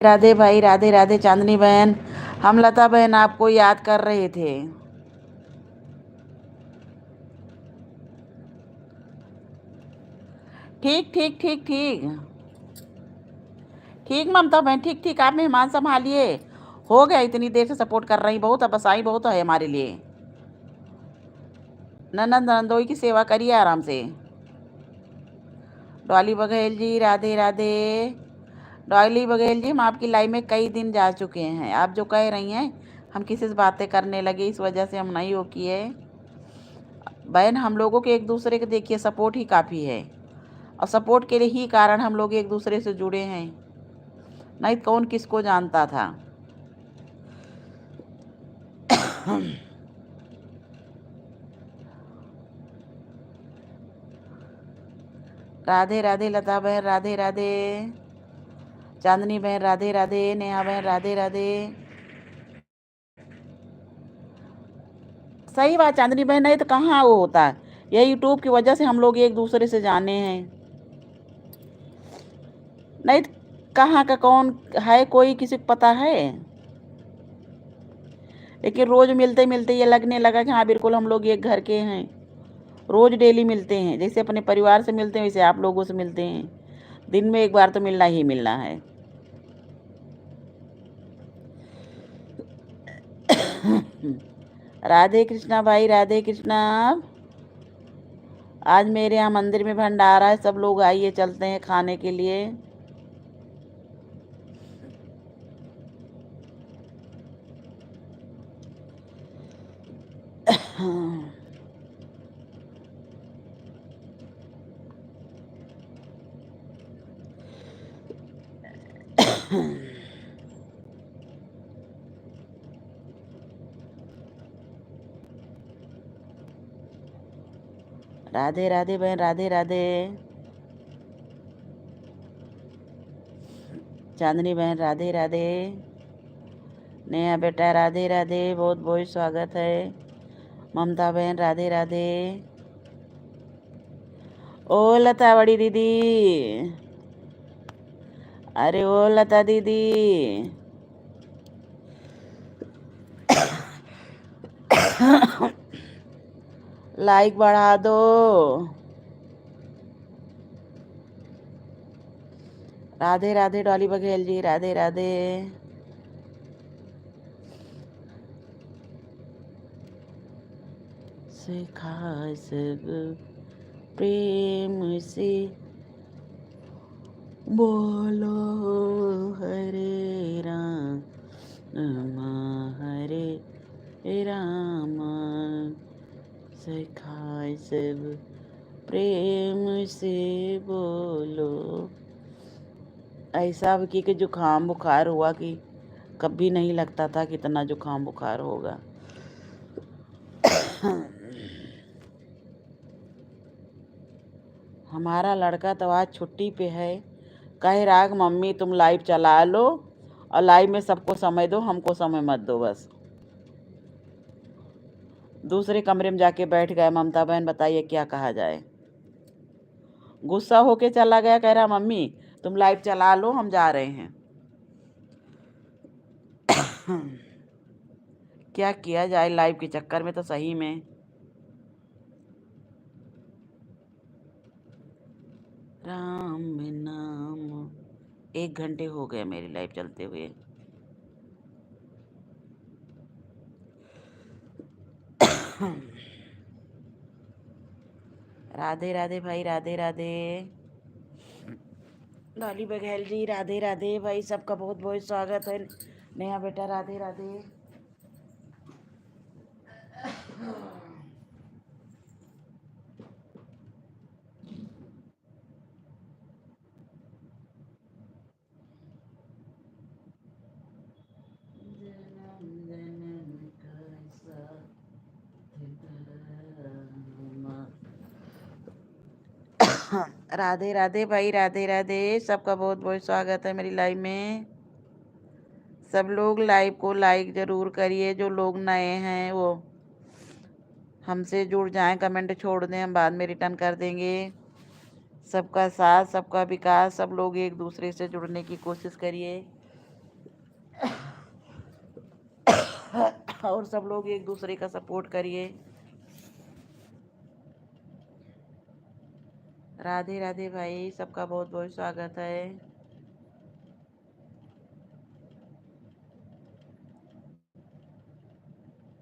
राधे भाई, राधे राधे चांदनी बहन। हम लता बहन आपको याद कर रहे थे। ठीक ठीक ठीक ठीक ठीक ममता बहन, ठीक ठीक। आप मेहमान संभालिए। हो गया, इतनी देर से सपोर्ट कर रही बहुत, अब बसाई बहुत है हमारे लिए। ननद नंदोई की सेवा करिए आराम से। डॉली बघेल जी, राधे राधे। डॉली बघेल जी, हम आपकी लाइव में कई दिन जा चुके हैं। आप जो कह रही हैं हम किसी से बातें करने लगे, इस वजह से हम नहीं हो किए। बहन, हम लोगों के एक दूसरे के देखिए सपोर्ट ही काफ़ी है, और सपोर्ट के लिए ही कारण हम लोग एक दूसरे से जुड़े हैं, नहीं तो कौन किसको जानता था। राधे राधे लता बहन, राधे राधे चांदनी बहन, राधे राधे नेहा बहन, राधे राधे। सही बात चांदनी बहन, नहीं तो कहाँ वो होता है। ये यूट्यूब की वजह से हम लोग एक दूसरे से जाने हैं, नहीं तो कहाँ का कौन है, कोई किसी को पता है। लेकिन रोज मिलते मिलते ये लगने लगा कि हाँ बिल्कुल हम लोग एक घर के हैं। रोज डेली मिलते हैं, जैसे अपने परिवार से मिलते हैं वैसे आप लोगों से मिलते हैं। दिन में एक बार तो मिलना ही मिलना है। राधे कृष्णा भाई, राधे कृष्णा। आज मेरे यहाँ मंदिर में भंडारा है, सब लोग आइए, चलते हैं खाने के लिए। राधे राधे बहन, राधे राधे चांदनी बहन, राधे राधे नेहा बेटा, राधे राधे, बहुत बहुत स्वागत है। ममता बहन, राधे राधे। ओ लता बड़ी दीदी, अरे ओ लता दीदी, लाइक बढ़ा दो। राधे राधे डॉली बघेल जी, राधे राधे। सिखा सब प्रेम से बोलो हरे राम हरे राम, सिखाए सब प्रेम से बोलो। ऐसा भी कि जुकाम बुखार हुआ कि कभी नहीं लगता था कितना जुकाम बुखार होगा। हमारा लड़का तो आज छुट्टी पे है, कह रहा कि मम्मी तुम लाइव चला लो और लाइव में सबको समय दो, हमको समय मत दो। बस दूसरे कमरे में जाके बैठ गए। ममता बहन बताइए क्या कहा जाए। गुस्सा होके चला गया, कह रहा मम्मी तुम लाइव चला लो, हम जा रहे हैं। क्या किया जाए लाइव के चक्कर में, तो सही में राम नाम। 1 घंटे हो गए मेरी लाइव चलते हुए। राधे राधे भाई, राधे राधे डॉली बघेल जी, राधे राधे भाई, सबका बहुत बहुत स्वागत है। नेहा बेटा, राधे राधे। राधे राधे भाई, राधे राधे, सबका बहुत बहुत स्वागत है मेरी लाइव में। सब लोग लाइव को लाइक ज़रूर करिए, जो लोग नए हैं वो हमसे जुड़ जाएं, कमेंट छोड़ दें, हम बाद में रिटर्न कर देंगे। सबका साथ, सबका विकास, सब लोग एक दूसरे से जुड़ने की कोशिश करिए। और सब लोग एक दूसरे का सपोर्ट करिए। राधे राधे भाई, सबका बहुत बहुत स्वागत है।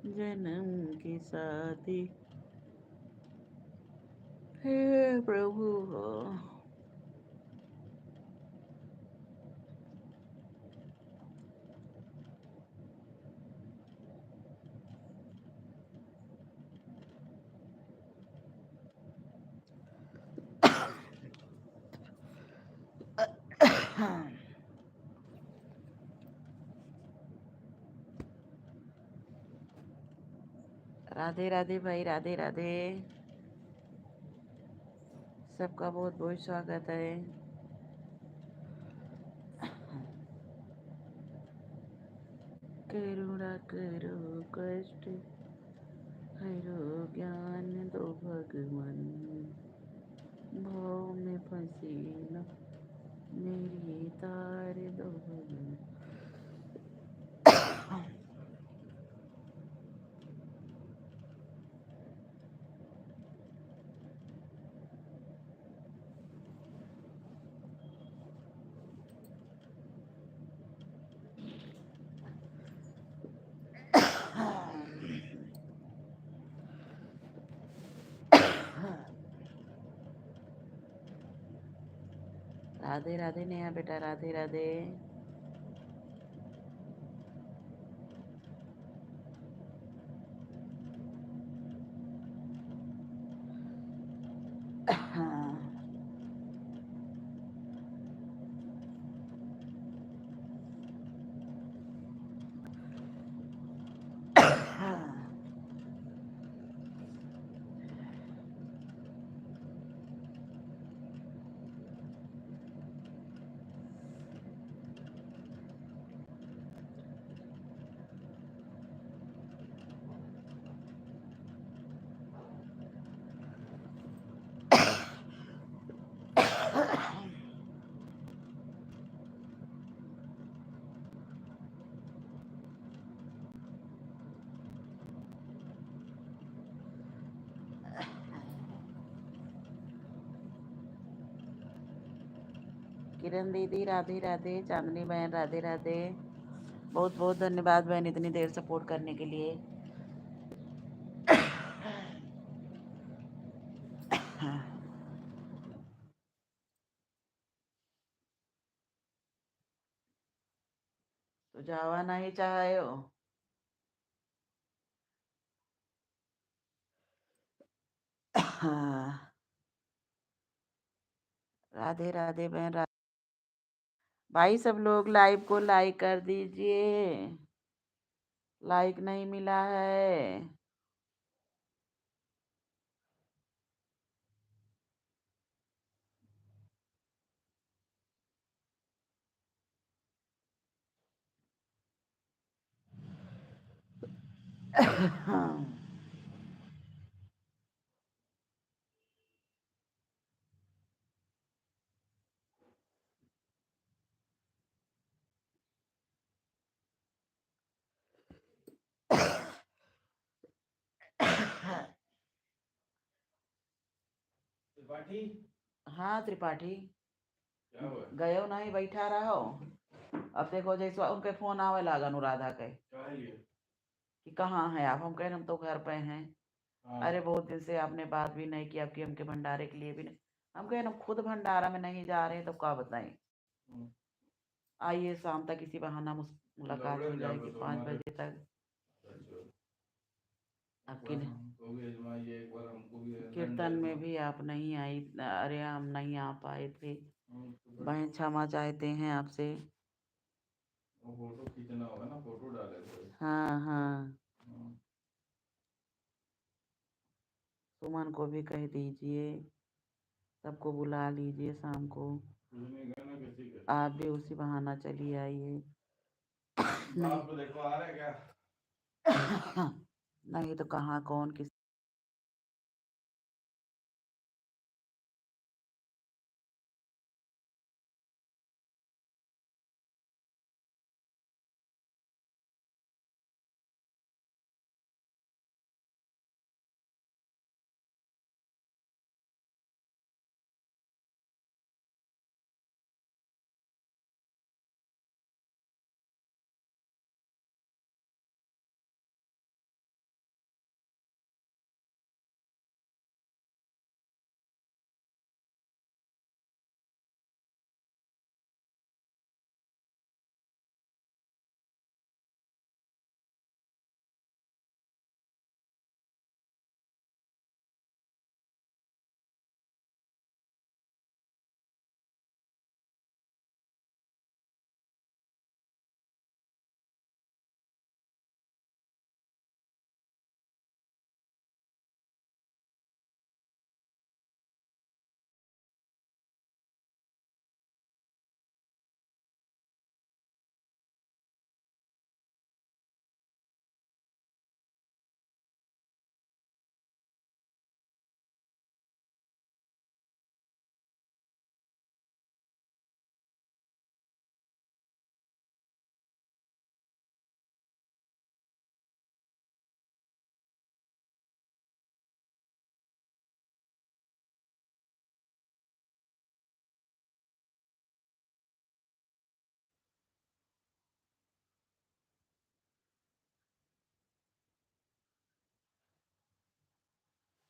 जन्म की शादी हे प्रभु। राधे राधे भाई, राधे राधे, सबका बहुत बहुत स्वागत है। करुणा करो कष्ट हरो ज्ञान दो भगवान, भाव में फंसी न मेरी तार दो भगवान। राधे राधे नेहा बेटा, राधे राधे। किरण दीदी राधे राधे, चांदनी बहन राधे राधे, बहुत बहुत धन्यवाद बहन इतनी देर सपोर्ट करने के लिए। तो जावा नहीं चाहे हो। राधे राधे बहन भाई, सब लोग लाइव को लाइक कर दीजिए, लाइक नहीं मिला है। त्रिपाठी, हाँ त्रिपाठी, क्या हुआ? गयो नहीं बैठा रहो। अब देखो जैसे उनके फोन आवे लगा अनुराधा के क्या है ये? कि कहाँ है आप। हम कह रहे हम तो घर पे हैं। हाँ, अरे बहुत दिन से आपने बात भी नहीं की, आपकी हमके भंडारे के लिए भी नहीं। हम कह रहे हम खुद भंडारा में नहीं जा रहे हैं तो क्या बताएं। हम्म, आइए शाम तक इसी बहाना मुलाकात लौड़े हो में जाओगे जाएगी तो 5 हमारे बजे तक। अच्छा, एक अब बार हमको भी आजमाइए, एक बार हमको भी दंड कीर्तन में आजमा। भी आप नहीं आई। अरे हम नहीं आ पाए थे। तो बहन क्षमा चाहते हैं आपसे। वो फोटो खींचना होगा ना, फोटो डाले थे। हाँ हाँ, हाँ, सुमन को भी कह दीजिए, सबको बुला लीजिए शाम को। कुछ नहीं कहना किसी के। आप भी उसी बहाना चली आइए। बाप को देखो आ रहा है क्या? नहीं तो कहाँ कौन किस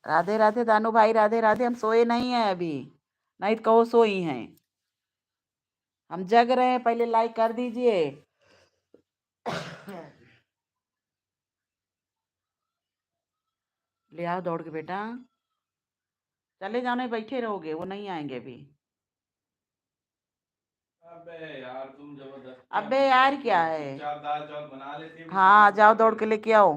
राधे राधे दानू भाई, राधे राधे। हम सोए नहीं हैं अभी, नहीं तो कहो सोई हैं। हम जग रहे हैं, पहले लाइक कर दीजिए। ले आओ दौड़ के बेटा। चले जाने, बैठे रहोगे, वो नहीं आएंगे अभी। अबे यार तुम जबरदस्ती अबे मत यार करती, क्या है। चुपचाप दाल चावल बना लेती, मैं हाँ सीधी जाओ सीधा दौड़ कर के लेती। लेके आओ।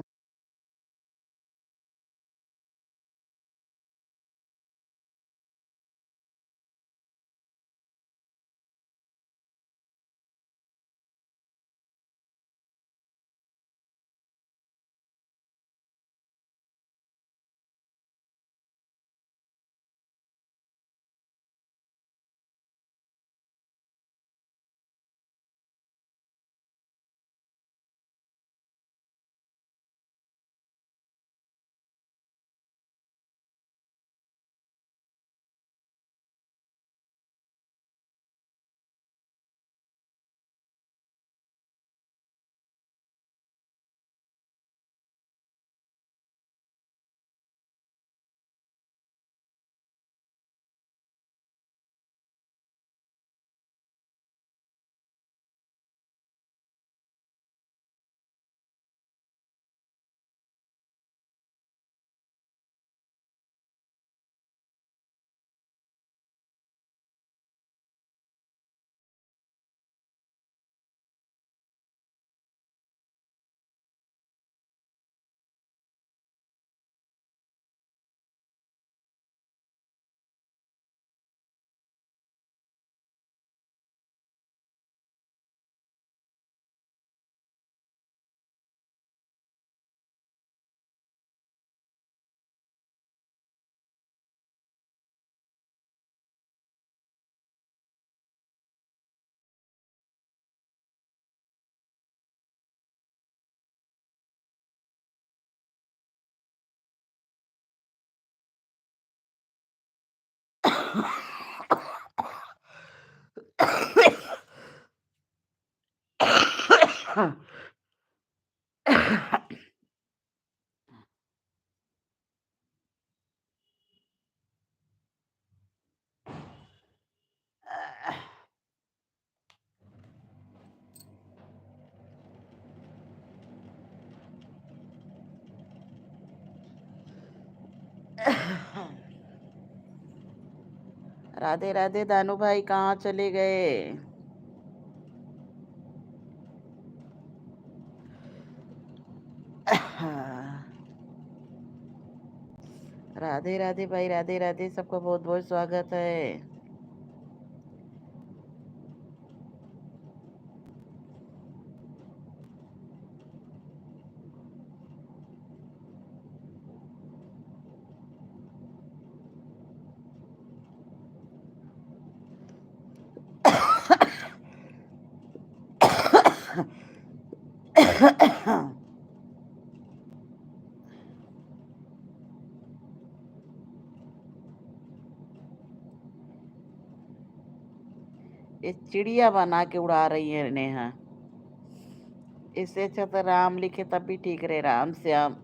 राधे राधे दानू भाई, कहाँ चले गए। राधे राधे भाई, राधे राधे। सबका बहुत बहुत स्वागत है। ये चिड़िया बना के उड़ा रही है नेहा। इससे अच्छा तो राम लिखे तब भी ठीक रहे, राम श्याम।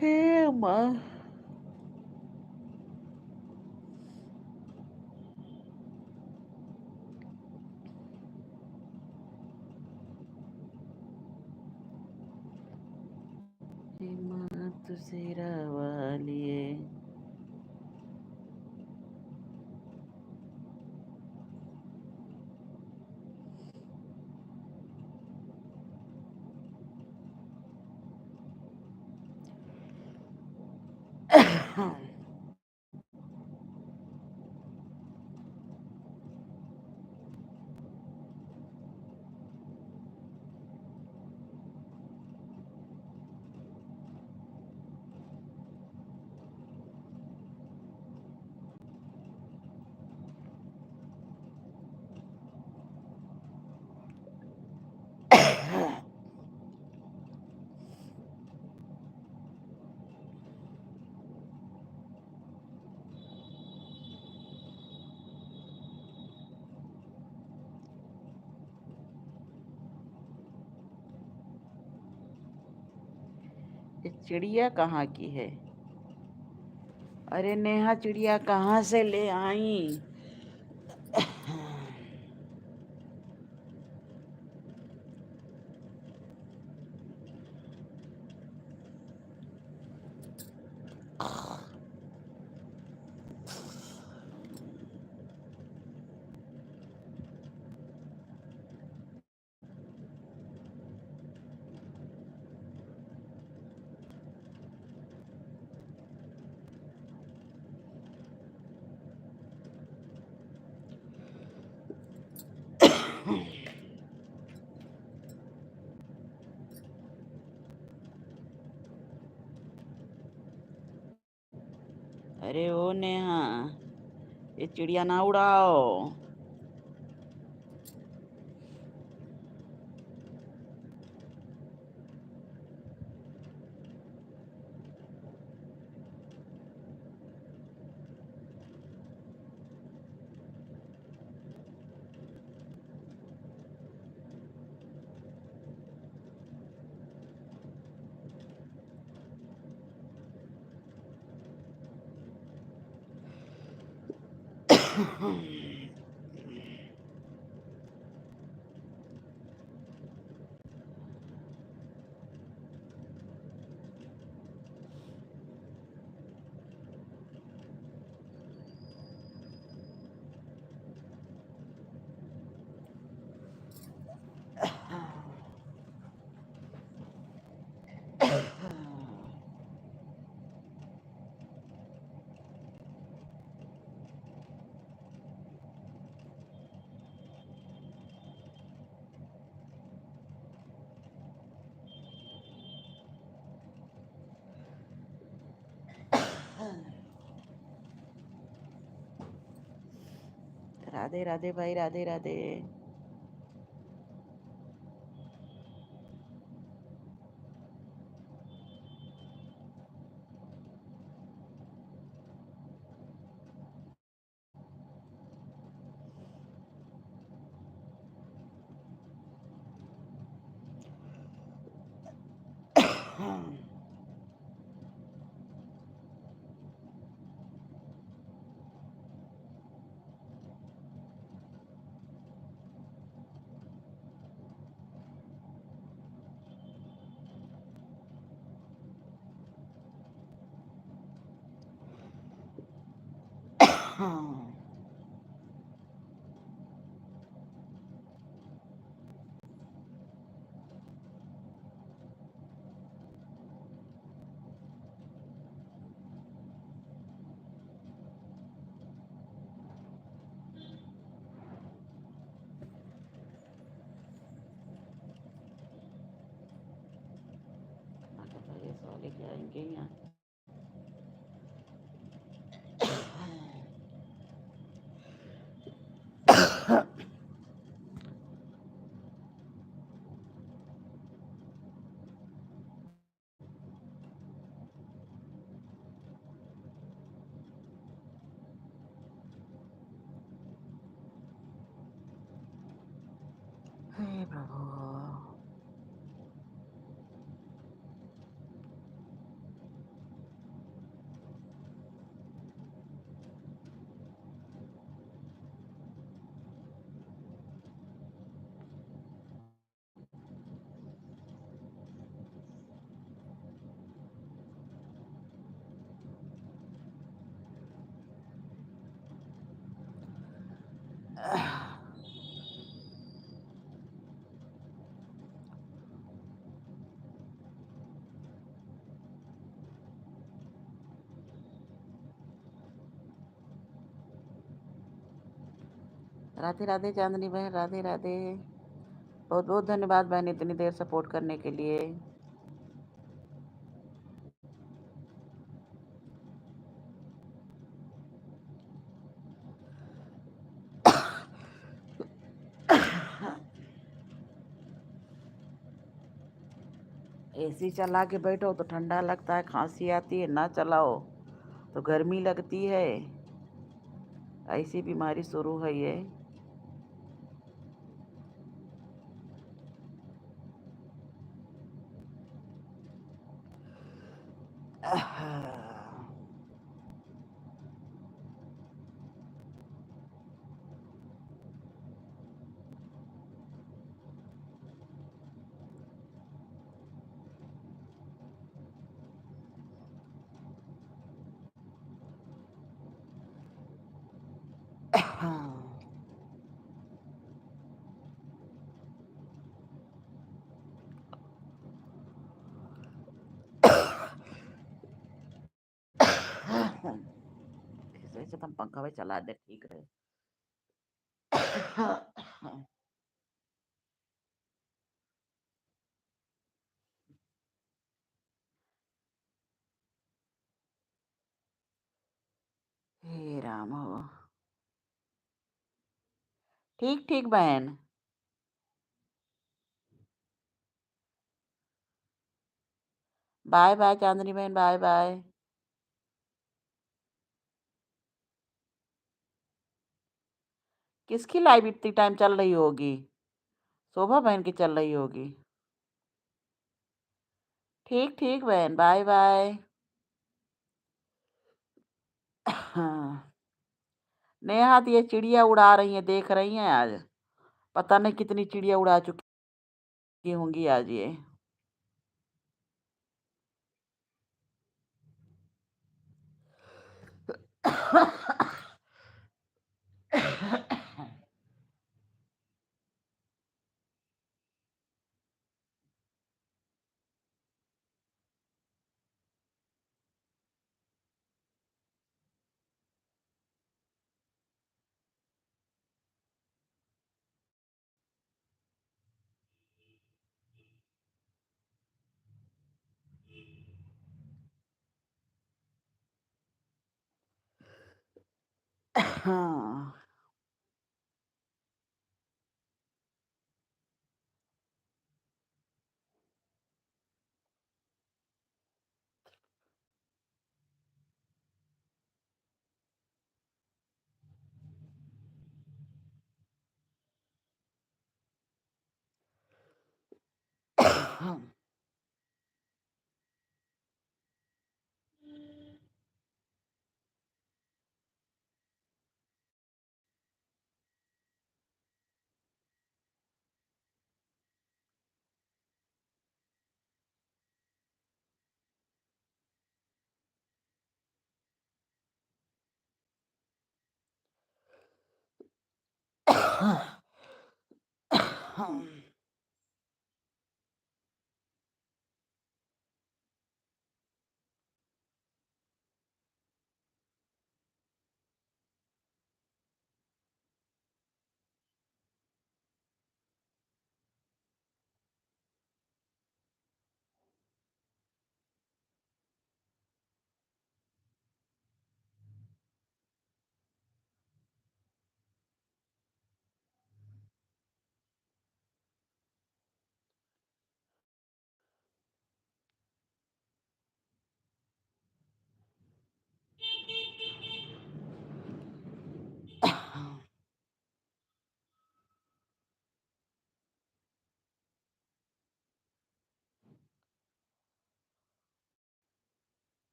हे माँ। तुझे रवा लिए। ये चिड़िया कहाँ की है? अरे नेहा, चिड़िया कहाँ से ले आई? अरे ओ नेहा, ये चिड़िया ना उड़ाओ। राधे राधे भाई, राधे राधे। ये सौ लेके आएंगे यहाँ। हे प्रभु। राधे राधे चांदनी बहन, राधे राधे। बहुत बहुत धन्यवाद बहन इतनी देर सपोर्ट करने के लिए। एसी चला के बैठो तो ठंडा लगता है, खांसी आती है, ना चलाओ तो गर्मी लगती है। ऐसी बीमारी शुरू है ये। ऐसे तो हम पंखा भी चला दे, ठीक रहे। हे राम हो। ठीक ठीक बहन। बाय बाय चांदनी बहन, बाय बाय। किसकी लाइव इतनी टाइम चल रही होगी? शोभा बहन की चल रही होगी। ठीक ठीक बहन, बाय बाय। हाँ। नेहा तो ये चिड़िया उड़ा रही है, देख रही हैं आज। पता नहीं कितनी चिड़िया उड़ा चुकी होंगी आज ये। हाँ।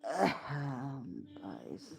22।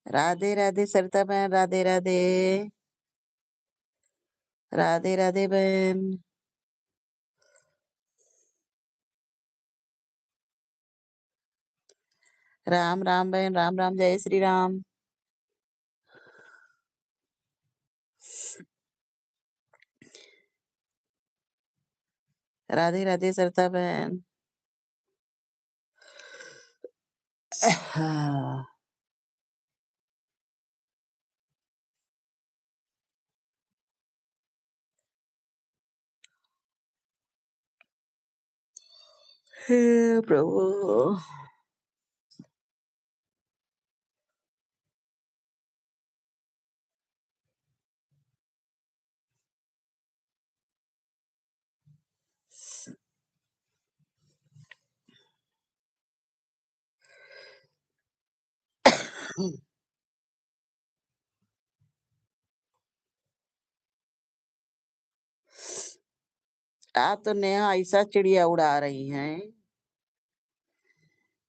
राधे राधे सरिता बहन, राधे राधे। राधे राधे बहन। राम राम बहन, राम राम, जय श्री राम। राधे राधे सरिता बहन। हे प्रभु। आज तो नेहा ऐसा चिड़िया उड़ा रही हैं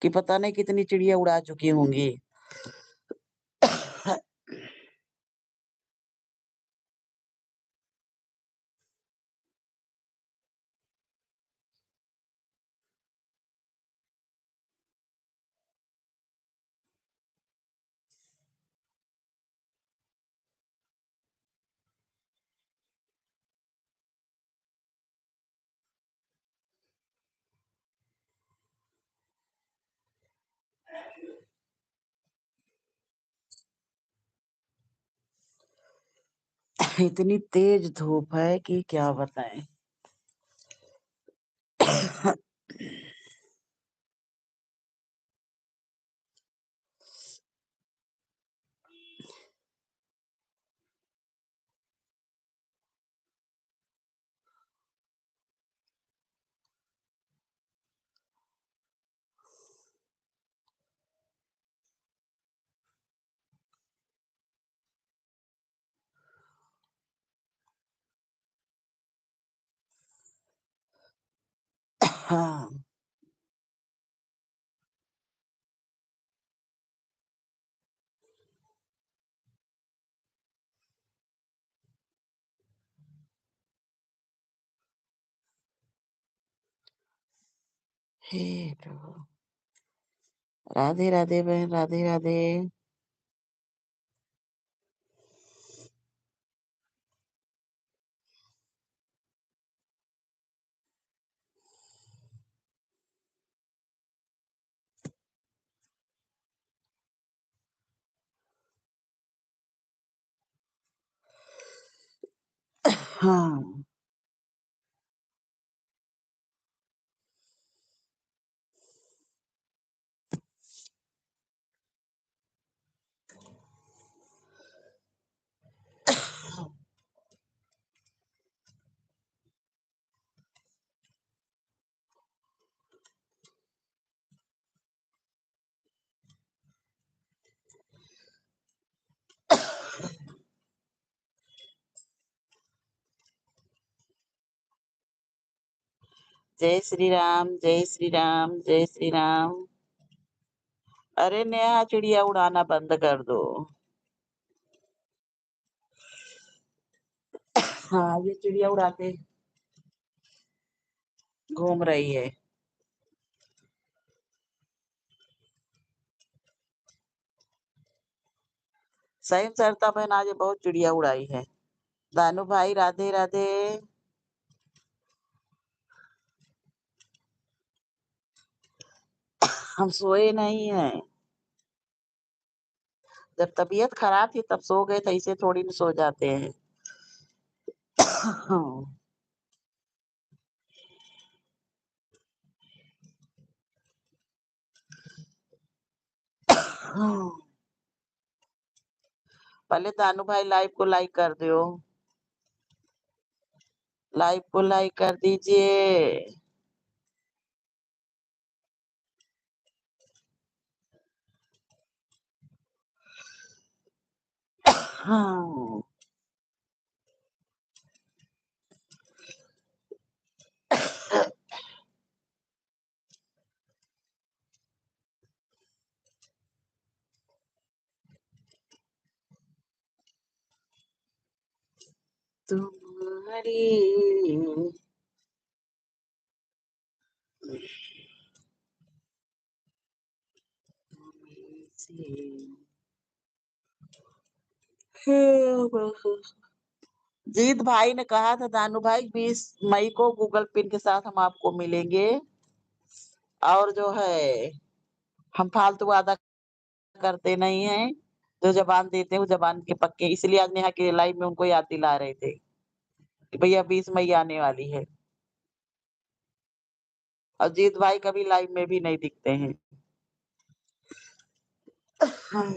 कि पता नहीं कितनी चिड़िया उड़ा चुकी होंगी। इतनी तेज धूप है कि क्या बताएं। हाँ। हे प्रभु। राधे राधे बहन, राधे राधे। हाँ। जय श्री राम, जय श्री राम, जय श्री राम। अरे नेहा, चिड़िया उड़ाना बंद कर दो। हाँ, ये चिड़िया उड़ाते घूम रही है। सही में सरता बहन आज बहुत चिड़िया उड़ाई है। दानू भाई, राधे राधे। हम सोए नहीं हैं। जब तबीयत खराब थी तब सो गए थे, ऐसे थोड़ी न सो जाते हैं। हाँ। हाँ। पहले दानू भाई लाइव को लाइक कर दो। लाइव को लाइक कर दीजिए। हाँ। तुम्हारी जीत भाई ने कहा था दानू भाई 20 मई को गूगल पिन के साथ हम आपको मिलेंगे। और जो है, हम फालतू वादा करते नहीं हैं। जो जबान देते हैं वो जबान के पक्के, इसलिए आज नेहा के लाइव में उनको याद दिला रहे थे कि भैया 20 मई आने वाली है। और जीत भाई कभी लाइव में भी नहीं दिखते हैं। हाँ।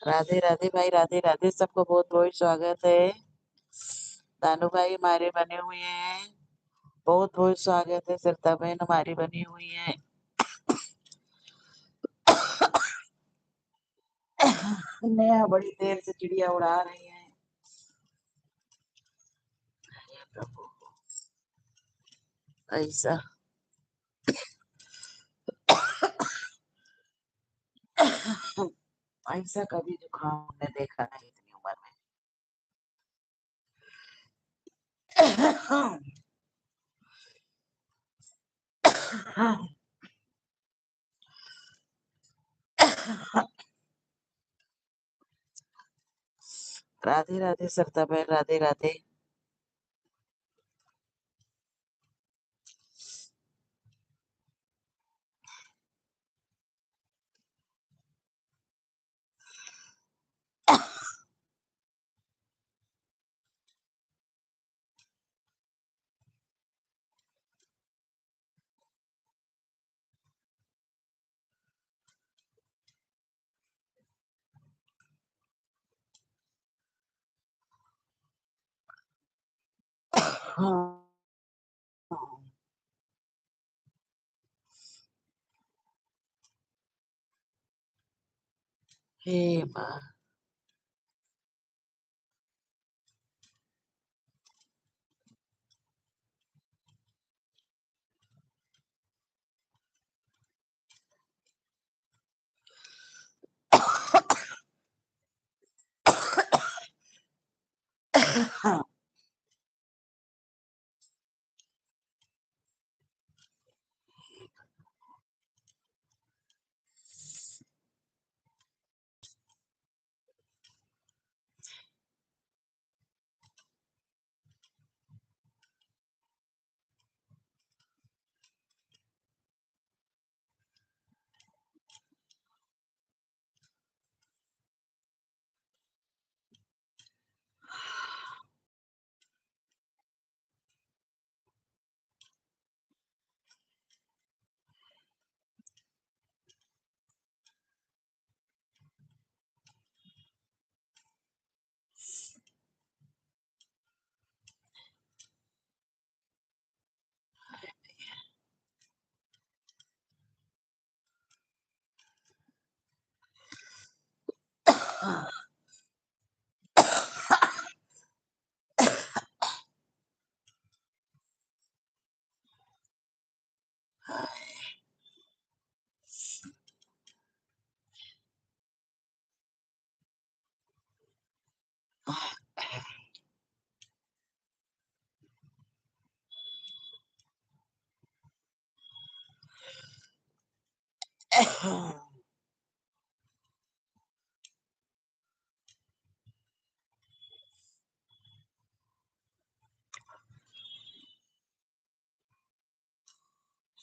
राधे राधे भाई, राधे राधे, सबको बहुत बहुत स्वागत है। दानू भाई हमारे बने हुए हैं, बहुत बहुत स्वागत है। सरिता बहन हमारी बनी हुई है। नेहा बड़ी देर से चिड़िया उड़ा रही है। हे प्रभु, ऐसा ऐसा कभी जुकाम हमने देखा नहीं इतनी उम्र में। राधे राधे सरिता बहन, राधे राधे। हाँ, हे माँ।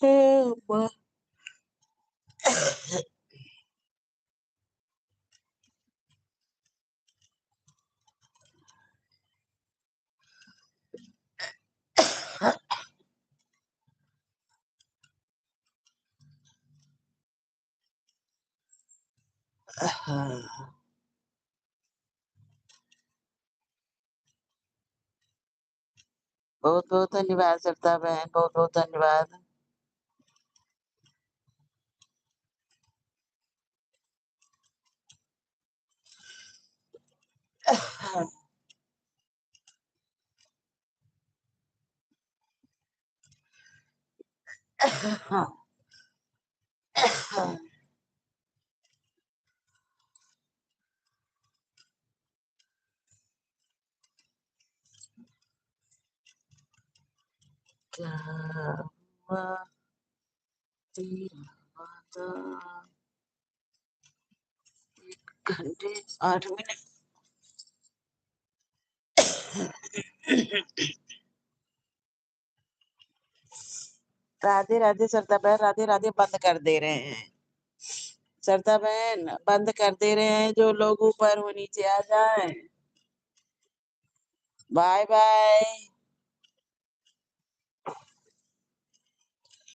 हे माँ। बहुत बहुत धन्यवाद सरिता बहन, बहुत बहुत धन्यवाद। क्या हुआ तेरा वादा, 1 घंटे 8 मिनट। राधे राधे सरिता बहन, राधे राधे। बंद कर दे रहे हैं सरिता बहन, बंद कर दे रहे हैं। जो लोग ऊपर वो नीचे आ जाए। Bye bye.